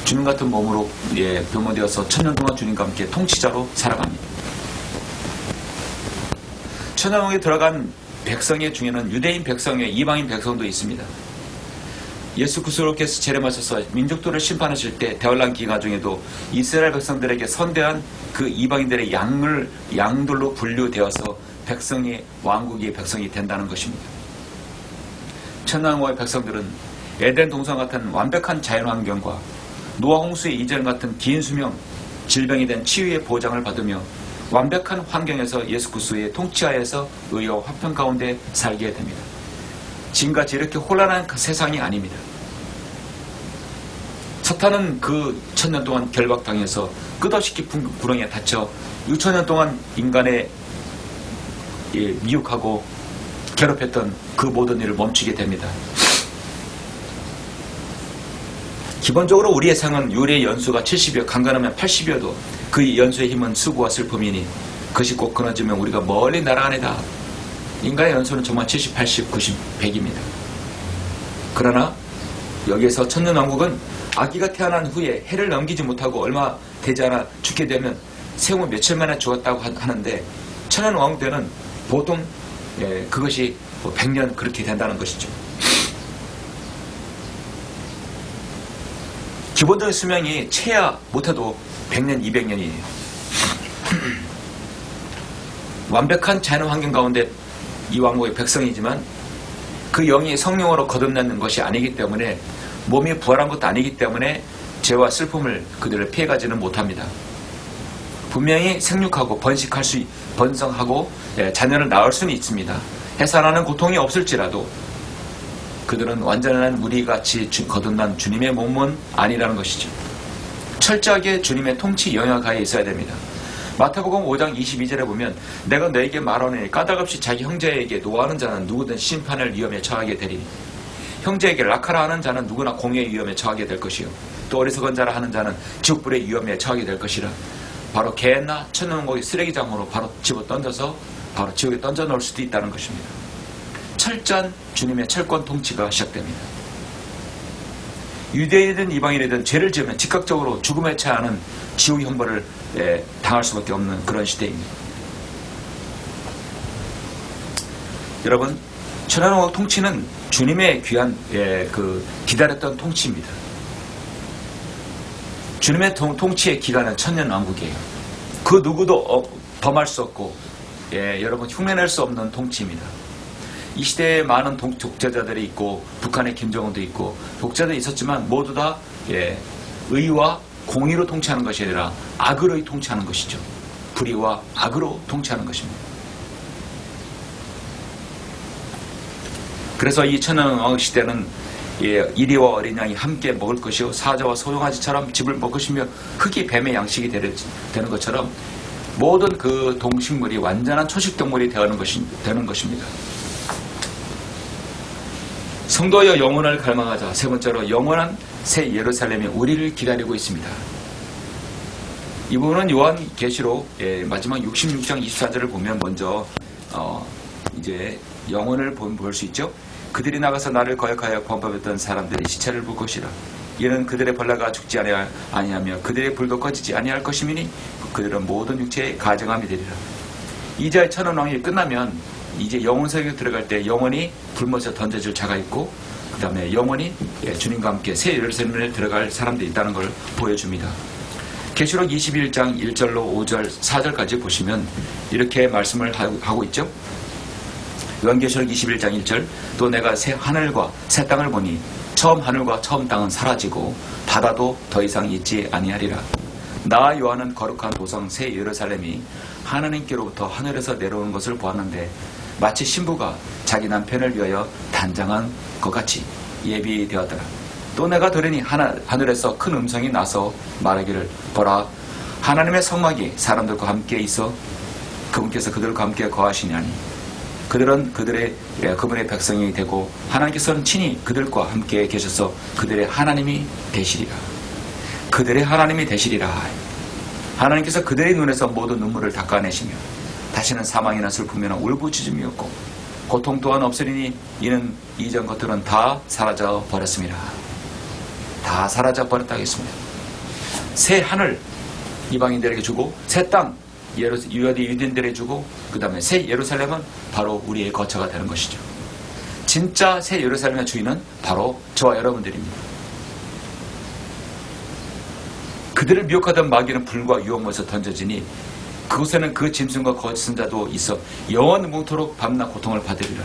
주님 같은 몸으로 변모되어서 천년 동안 주님과 함께 통치자로 살아갑니다. 천년왕국에 들어간 백성의 중에는 유대인 백성의 이방인 백성도 있습니다. 예수 그리스도께서 재림하셔서 민족들을 심판하실 때 대환란 기간 중에도 이스라엘 백성들에게 선대한 그 이방인들의 양들로 분류되어서 백성이 왕국의 백성이 된다는 것입니다. 천년왕국의 백성들은 에덴 동산 같은 완벽한 자연환경과 노아 홍수의 이전 같은 긴 수명, 질병에 대한 치유의 보장을 받으며 완벽한 환경에서 예수 그리스도의 통치하에서 의와 화평 가운데 살게 됩니다. 지금까지 이렇게 혼란한 세상이 아닙니다. 사탄은 그 1000년 동안 결박당해서 끝없이 깊은 구렁이에 닫혀 6000년 동안 인간의 미혹하고 괴롭혔던 그 모든 일을 멈추게 됩니다. 기본적으로 우리의 상은 유래의 연수가 70여, 강건하면 80여도 그 연수의 힘은 수고와 슬픔이니 그것이 꼭 끊어지면 우리가 멀리 날아가네다. 인간의 연수는 정말 70, 80, 90, 100입니다. 그러나 여기에서 천년왕국은 아기가 태어난 후에 해를 넘기지 못하고 얼마 되지 않아 죽게 되면 생후 며칠 만에 죽었다고 하는데 천년왕국 때는 보통 그것이 100년 그렇게 된다는 것이죠. 기본적인 수명이 채야 못해도 100년, 200년이에요. 완벽한 자연 환경 가운데 이 왕국의 백성이지만 그 영이 성령으로 거듭나는 것이 아니기 때문에 몸이 부활한 것도 아니기 때문에 죄와 슬픔을 그들을 피해가지는 못합니다. 분명히 생육하고 번성하고 자녀를 낳을 수는 있습니다. 해산하는 고통이 없을지라도 그들은 완전한 우리같이 거듭난 주님의 몸은 아니라는 것이죠. 철저하게 주님의 통치 영향하에 있어야 됩니다. 마태복음 5장 22절에 보면 내가 너에게 말하노니 까닭없이 자기 형제에게 노하는 자는 누구든 심판을 위험에 처하게 되리니 형제에게 라카라 하는 자는 누구나 공의의 위험에 처하게 될 것이요 또 어리석은 자라 하는 자는 지옥불의 위험에 처하게 될 것이라. 바로 개나 천년왕국의 쓰레기장으로 바로 집어 던져서 바로 지옥에 던져 놓을 수도 있다는 것입니다. 철저한 주님의 철권 통치가 시작됩니다. 유대인이든 이방인이든 죄를 지으면 즉각적으로 죽음에 처하는 지옥의 형벌을 당할 수밖에 없는 그런 시대입니다. 여러분, 천년왕국 통치는 주님의 귀한 기다렸던 통치입니다. 주님의 통치의 기간은 천년왕국이에요. 그 누구도 범할 수 없고 여러분 흉내낼 수 없는 통치입니다. 이 시대에 많은 독재자들이 있고 북한의 김정은도 있고 독재자들이 있었지만 모두 다 의와 공의로 통치하는 것이 아니라 악으로 통치하는 것이죠. 불의와 악으로 통치하는 것입니다. 그래서 이 천년왕국 시대는 예, 이리와 어린 양이 함께 먹을 것이요 사자와 소송아지처럼 집을 먹으시며 흙이 뱀의 양식이 되는 것처럼 모든 그 동식물이 완전한 초식동물이 되는 것입니다. 성도여 영혼을 갈망하자. 세 번째로 영원한 새 예루살렘이 우리를 기다리고 있습니다. 이 부분은 요한계시록 마지막 66장 24절을 보면 먼저 이제 영혼을 볼 수 있죠. 그들이 나가서 나를 거역하여 범법했던 사람들이 시체를 볼 것이라. 이는 그들의 벌레가 죽지 아니하며 그들의 불도 꺼지지 아니할 것이미니 그들은 모든 육체의 가정함이 되리라. 이자의 천원왕이 끝나면 이제 영혼세계에 들어갈 때 영원히 불못에 던져질 자가 있고 그 다음에 영원히 주님과 함께 새 예루살렘에 들어갈 사람들이 있다는 걸 보여줍니다. 계시록 21장 1절로 5절 4절까지 보시면 이렇게 말씀을 하고 있죠. 요한계시록 21장 1절 또 내가 새 하늘과 새 땅을 보니 처음 하늘과 처음 땅은 사라지고 바다도 더 이상 있지 아니하리라. 나 요한은 거룩한 도성 새 예루살렘이 하나님께로부터 하늘에서 내려오는 것을 보았는데 마치 신부가 자기 남편을 위하여 단장한 것 같이 예비되었더라. 또 내가 들으니 하늘에서 큰 음성이 나서 말하기를 보라 하나님의 성막이 사람들과 함께 있어 그분께서 그들과 함께 거하시냐니 그들은 그분의 백성이 되고 하나님께서는 친히 그들과 함께 계셔서 그들의 하나님이 되시리라. 그들의 하나님이 되시리라. 하나님께서 그들의 눈에서 모든 눈물을 닦아내시며 다시는 사망이나 슬픔이나 울부짖음이 없고 고통 또한 없으리니 이는 이전 것들은 다 사라져 버렸습니다. 다 사라져 버렸다 하겠습니다. 새 하늘 이방인들에게 주고 새 땅 유대인들에게 주고 그 다음에 새 예루살렘은 바로 우리의 거처가 되는 것이죠. 진짜 새 예루살렘의 주인은 바로 저와 여러분들입니다. 그들을 미혹하던 마귀는 불과 유혹에서 던져지니 그곳에는 그 짐승과 거짓 선자도 있어 영원 무토록 밤낮 고통을 받으리라.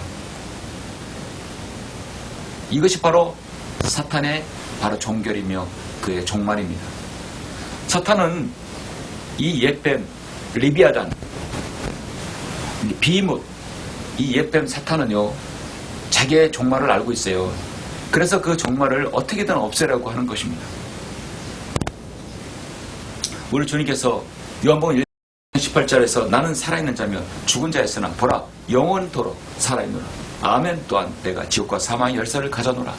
이것이 바로 사탄의 바로 종결이며 그의 종말입니다. 사탄은 이 옛뱀 리비아단 비못 이 옛뱀 사탄은요 자기의 종말을 알고 있어요. 그래서 그 종말을 어떻게든 없애려고 하는 것입니다. 우리 주님께서 요한복음 18절에서 나는 살아있는 자며 죽은 자였으나 보라 영원토록 살아있노라. 아멘. 또한 내가 지옥과 사망의 열쇠를 가져노라.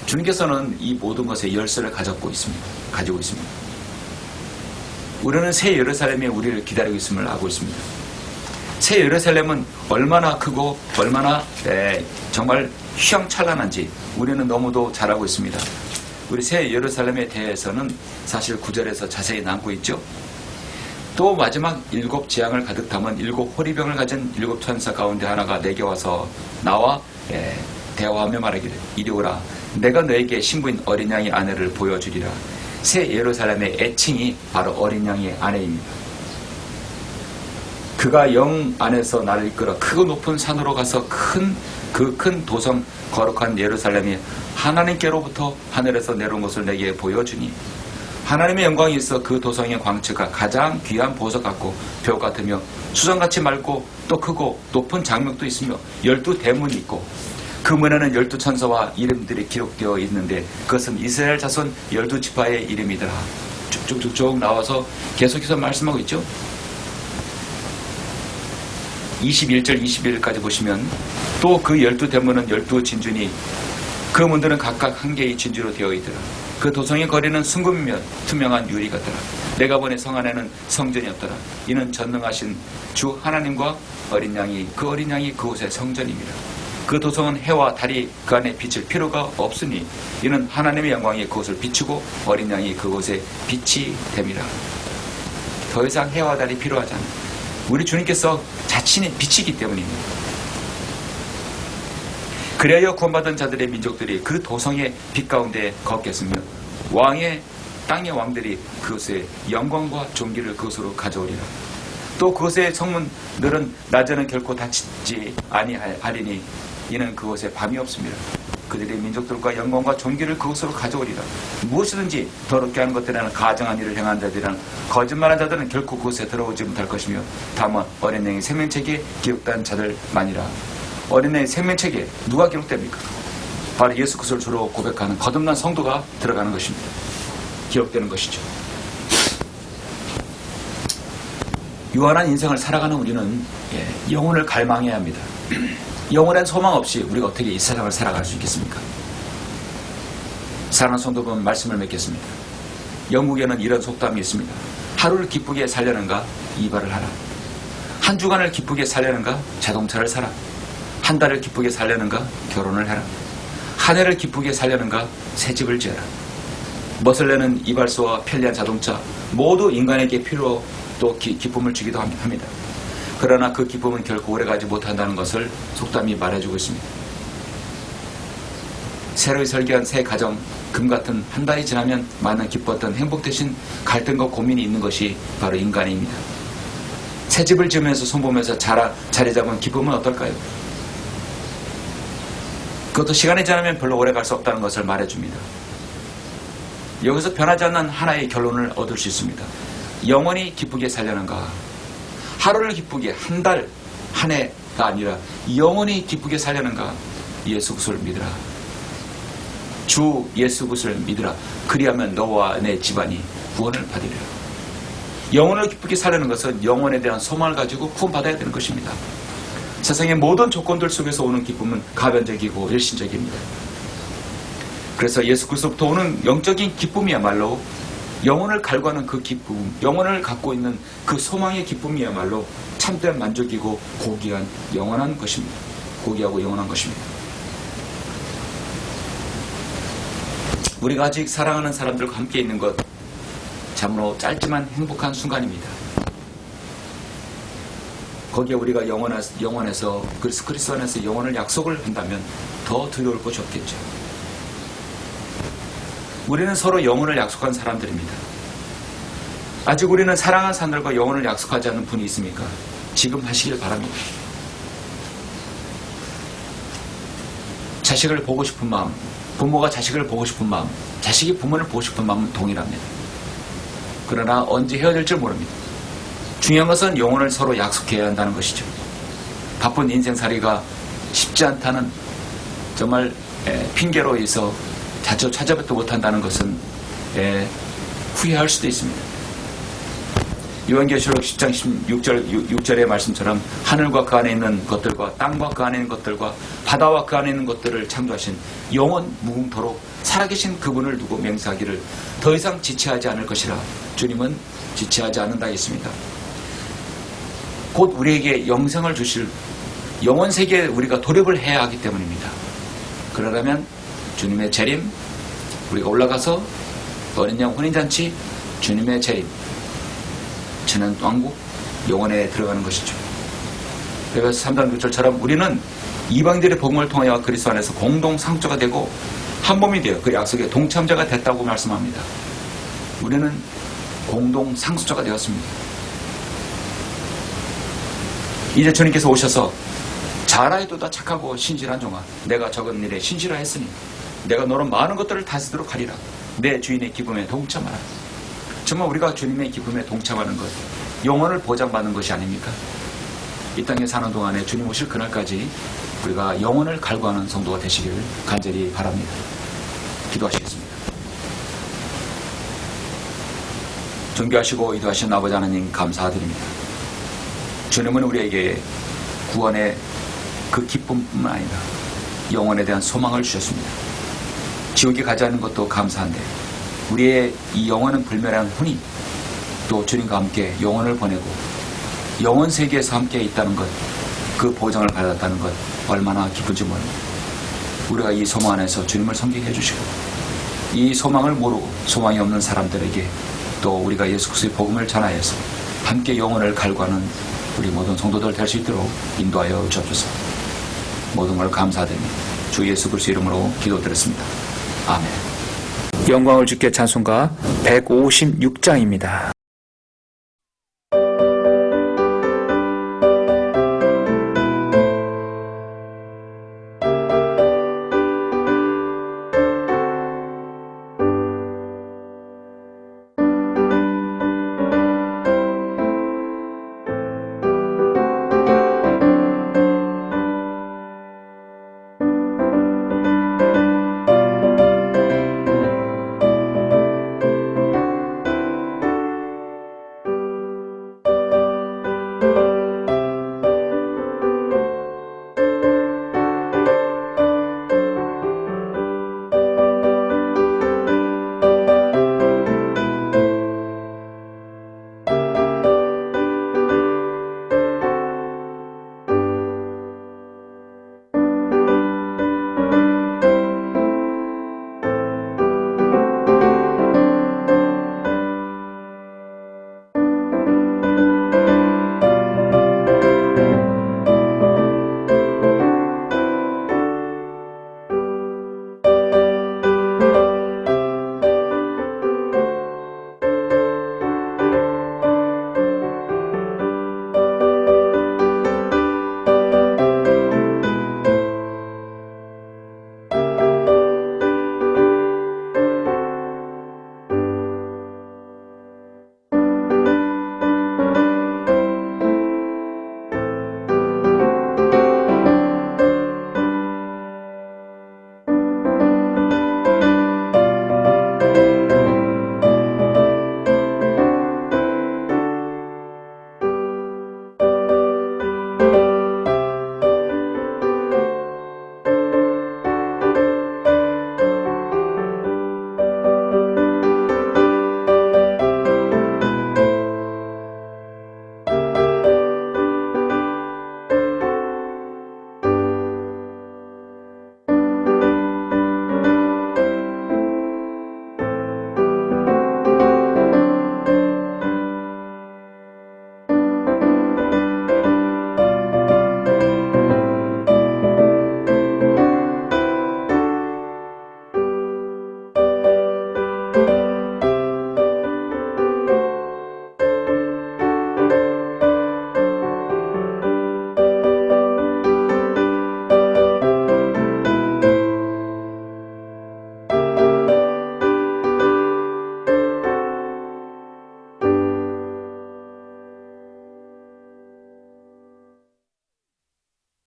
주님께서는 이 모든 것의 열쇠를 가지고 있습니다. 우리는 새 예루살렘이 우리를 기다리고 있음을 알고 있습니다. 새 예루살렘은 얼마나 크고 얼마나 정말 휘황찬란한지 우리는 너무도 잘 알고 있습니다. 우리 새 예루살렘에 대해서는 사실 9절에서 자세히 남고 있죠. 또 마지막 7 재앙을 가득 담은 7 호리병을 가진 7 천사 가운데 하나가 내게 와서 나와 대화하며 말하기를 이리 오라. 내가 너에게 신부인 어린 양의 아내를 보여주리라. 새 예루살렘의 애칭이 바로 어린 양의 아내입니다. 그가 영 안에서 나를 이끌어 크고 높은 산으로 가서 큰 도성 거룩한 예루살렘이 하나님께로부터 하늘에서 내려온 것을 내게 보여주니 하나님의 영광이 있어 그 도성의 광채가 가장 귀한 보석 같고 벽 같으며 수정같이 맑고 또 크고 높은 장벽도 있으며 12대문이 있고 그 문에는 12천사와 이름들이 기록되어 있는데 그것은 이스라엘 자손 12지파의 이름이더라. 쭉쭉쭉 나와서 계속해서 말씀하고 있죠. 21절 21절까지 보시면 또 그 12대문은 12진주니 그 문들은 각각 한 개의 진주로 되어 있더라. 그 도성의 거리는 순금이며 투명한 유리 같더라. 내가 보니 성 안에는 성전이 없더라. 이는 전능하신 주 하나님과 어린 양이 그곳의 성전입니다. 그 도성은 해와 달이 그 안에 비칠 필요가 없으니 이는 하나님의 영광이 그곳을 비추고 어린 양이 그곳에 빛이 됨이라. 더 이상 해와 달이 필요하지 않아요. 우리 주님께서 자신이 빛이기 때문입니다. 그래야 구원받은 자들의 민족들이 그 도성의 빛 가운데 걷겠으며 땅의 왕들이 그것의 영광과 존귀를 그것으로 가져오리라. 또 그것의 성문들은 낮에는 결코 닫히지 아니하리니 이는 그곳에 밤이 없습니다. 그들의 민족들과 영광과 존귀를 그곳으로 가져오리라. 무엇이든지 더럽게 하는 것들에는 가증한 일을 행한 자들이나 거짓말한 자들은 결코 그곳에 들어오지 못할 것이며 다만 어린 양의 생명책에 기록된 자들만이라. 어린 양의 생명책에 누가 기록됩니까? 바로 예수 그리스도를 주로 고백하는 거듭난 성도가 들어가는 것입니다. 기록되는 것이죠. 유한한 인생을 살아가는 우리는 영혼을 갈망해야 합니다. 영혼엔 소망 없이 우리가 어떻게 이 세상을 살아갈 수 있겠습니까? 사랑하는 성도분, 말씀을 맺겠습니다. 영국에는 이런 속담이 있습니다. 하루를 기쁘게 살려는가 이발을 하라. 한 주간을 기쁘게 살려는가 자동차를 사라. 한 달을 기쁘게 살려는가 결혼을 해라. 한 해를 기쁘게 살려는가 새 집을 지어라. 멋을 내는 이발소와 편리한 자동차 모두 인간에게 필요 또 기쁨을 주기도 합니다. 그러나 그 기쁨은 결코 오래가지 못한다는 것을 속담이 말해주고 있습니다. 새로이 설계한 새 가정, 금같은 한 달이 지나면 많은 기뻤던 행복 대신 갈등과 고민이 있는 것이 바로 인간입니다. 새 집을 지으면서 손보면서 자리 잡은 기쁨은 어떨까요? 그것도 시간이 지나면 별로 오래 갈 수 없다는 것을 말해줍니다. 여기서 변하지 않는 하나의 결론을 얻을 수 있습니다. 영원히 기쁘게 살려는가? 하루를 기쁘게, 한 달, 한 해가 아니라 영원히 기쁘게 살려는가? 예수 그리스도를 믿으라. 주 예수 그리스도를 믿으라. 그리하면 너와 내 집안이 구원을 받으리라. 영혼을 기쁘게 살려는 것은 영혼에 대한 소망을 가지고 구원받아야 되는 것입니다. 세상의 모든 조건들 속에서 오는 기쁨은 가변적이고 일시적입니다. 그래서 예수 그리스도부터 오는 영적인 기쁨이야말로 영혼을 갈구하는 그 기쁨, 영혼을 갖고 있는 그 소망의 기쁨이야말로 참된 만족이고 고귀한 영원한 것입니다. 고귀하고 영원한 것입니다. 우리가 아직 사랑하는 사람들과 함께 있는 것 참으로 짧지만 행복한 순간입니다. 거기에 우리가 영원에서 그리스도 안에서 영원을 약속을 한다면 더 두려울 것이 없겠죠. 우리는 서로 영혼을 약속한 사람들입니다. 아직 우리는 사랑하는 사람들과 영혼을 약속하지 않는 분이 있습니까? 지금 하시길 바랍니다. 자식을 보고 싶은 마음, 부모가 자식을 보고 싶은 마음, 자식이 부모를 보고 싶은 마음은 동일합니다. 그러나 언제 헤어질지 모릅니다. 중요한 것은 영혼을 서로 약속해야 한다는 것이죠. 바쁜 인생살이가 쉽지 않다는 정말 핑계로 해서 자주 찾아뵙도 못한다는 것은 후회할 수도 있습니다. 요한계시록 10장 6절의 말씀처럼 하늘과 그 안에 있는 것들과 땅과 그 안에 있는 것들과 바다와 그 안에 있는 것들을 창조하신 영원 무궁토록 살아계신 그분을 두고 맹세하기를 더 이상 지체하지 않을 것이라. 주님은 지체하지 않는다 했습니다. 곧 우리에게 영생을 주실 영원 세계에 우리가 돌입을 해야 하기 때문입니다. 그러려면 주님의 재림, 우리가 올라가서 어린 양 혼인잔치, 주님의 재림, 천연 왕국, 영원에 들어가는 것이죠. 그래서 3장 6절처럼 우리는 이방인들의 복음을 통하여 그리스도 안에서 공동 상조가 되고 한 몸이 되어 그 약속의 동참자가 됐다고 말씀합니다. 우리는 공동 상속자가 되었습니다. 이제 주님께서 오셔서 잘하여도다 착하고 신실한 종아, 내가 적은 일에 신실하였으니 내가 너로 많은 것들을 다스리도록 하리라. 내 주인의 기쁨에 동참하라. 정말 우리가 주님의 기쁨에 동참하는 것, 영혼을 보장받는 것이 아닙니까? 이 땅에 사는 동안에 주님 오실 그날까지 우리가 영혼을 갈구하는 성도가 되시기를 간절히 바랍니다. 기도하시겠습니다. 존귀하시고 이도하신 아버지 하나님 감사드립니다. 주님은 우리에게 구원의 그 기쁨뿐만 아니라 영혼에 대한 소망을 주셨습니다. 지옥에 가지 않는 것도 감사한데 우리의 이 영혼은 불멸한 혼이 또 주님과 함께 영혼을 보내고 영혼 세계에서 함께 있다는 것, 그 보장을 받았다는 것 얼마나 기쁜지 모릅니다. 우리가 이 소망 안에서 주님을 섬기게 해주시고 이 소망을 모르고 소망이 없는 사람들에게 또 우리가 예수 그리스도의 복음을 전하여서 함께 영혼을 갈구하는 우리 모든 성도들 될 수 있도록 인도하여 주옵소서. 모든 걸 감사드립니다. 주 예수 그리스도 이름으로 기도드렸습니다. 아멘. 영광을 주께 찬송가 156장입니다.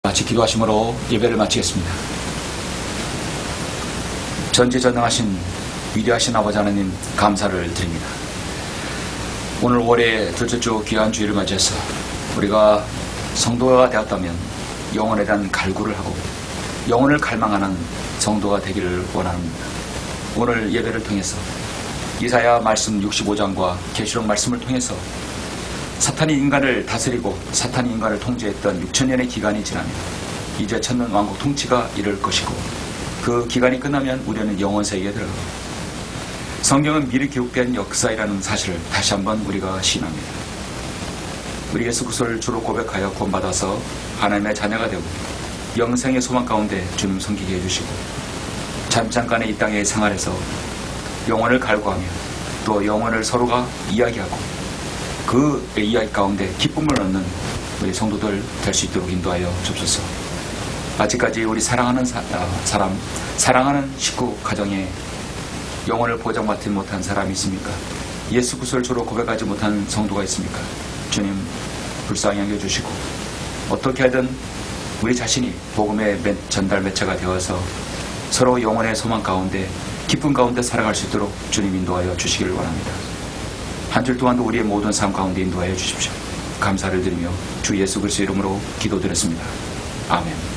같이 기도하심으로 예배를 마치겠습니다. 전지전능하신 위대하신 아버지 하나님 감사를 드립니다. 오늘 올해 둘째 주 귀한 주일을 맞이해서 우리가 성도가 되었다면 영혼에 대한 갈구를 하고 영혼을 갈망하는 성도가 되기를 원합니다. 오늘 예배를 통해서 이사야 말씀 65장과 계시록 말씀을 통해서 사탄이 인간을 다스리고 사탄이 인간을 통제했던 6천년의 기간이 지나면 이제 천년 왕국 통치가 이를 것이고 그 기간이 끝나면 우리는 영원세계에 들어가고 성경은 미리 기록된 역사이라는 사실을 다시 한번 우리가 시인합니다. 우리 예수 그리스도를 주로 고백하여 구원받아서 하나님의 자녀가 되고 영생의 소망 가운데 주님 섬기게 해주시고 잠깐의 이 땅의 생활에서 영혼을 갈구하며 또 영혼을 서로가 이야기하고 그 이야기 가운데 기쁨을 얻는 우리 성도들 될 수 있도록 인도하여 주옵소서. 아직까지 우리 사랑하는 사람, 사랑하는 식구, 가정에 영혼을 보장받지 못한 사람이 있습니까? 예수 그리스도를 주로 고백하지 못한 성도가 있습니까? 주님 불쌍히 여겨주시고 어떻게 하든 우리 자신이 복음의 전달 매체가 되어서 서로 영혼의 소망 가운데 기쁨 가운데 살아갈 수 있도록 주님 인도하여 주시기를 원합니다. 한 줄 동안도 우리의 모든 삶 가운데 인도하여 주십시오. 감사를 드리며 주 예수 그리스도 이름으로 기도드렸습니다. 아멘.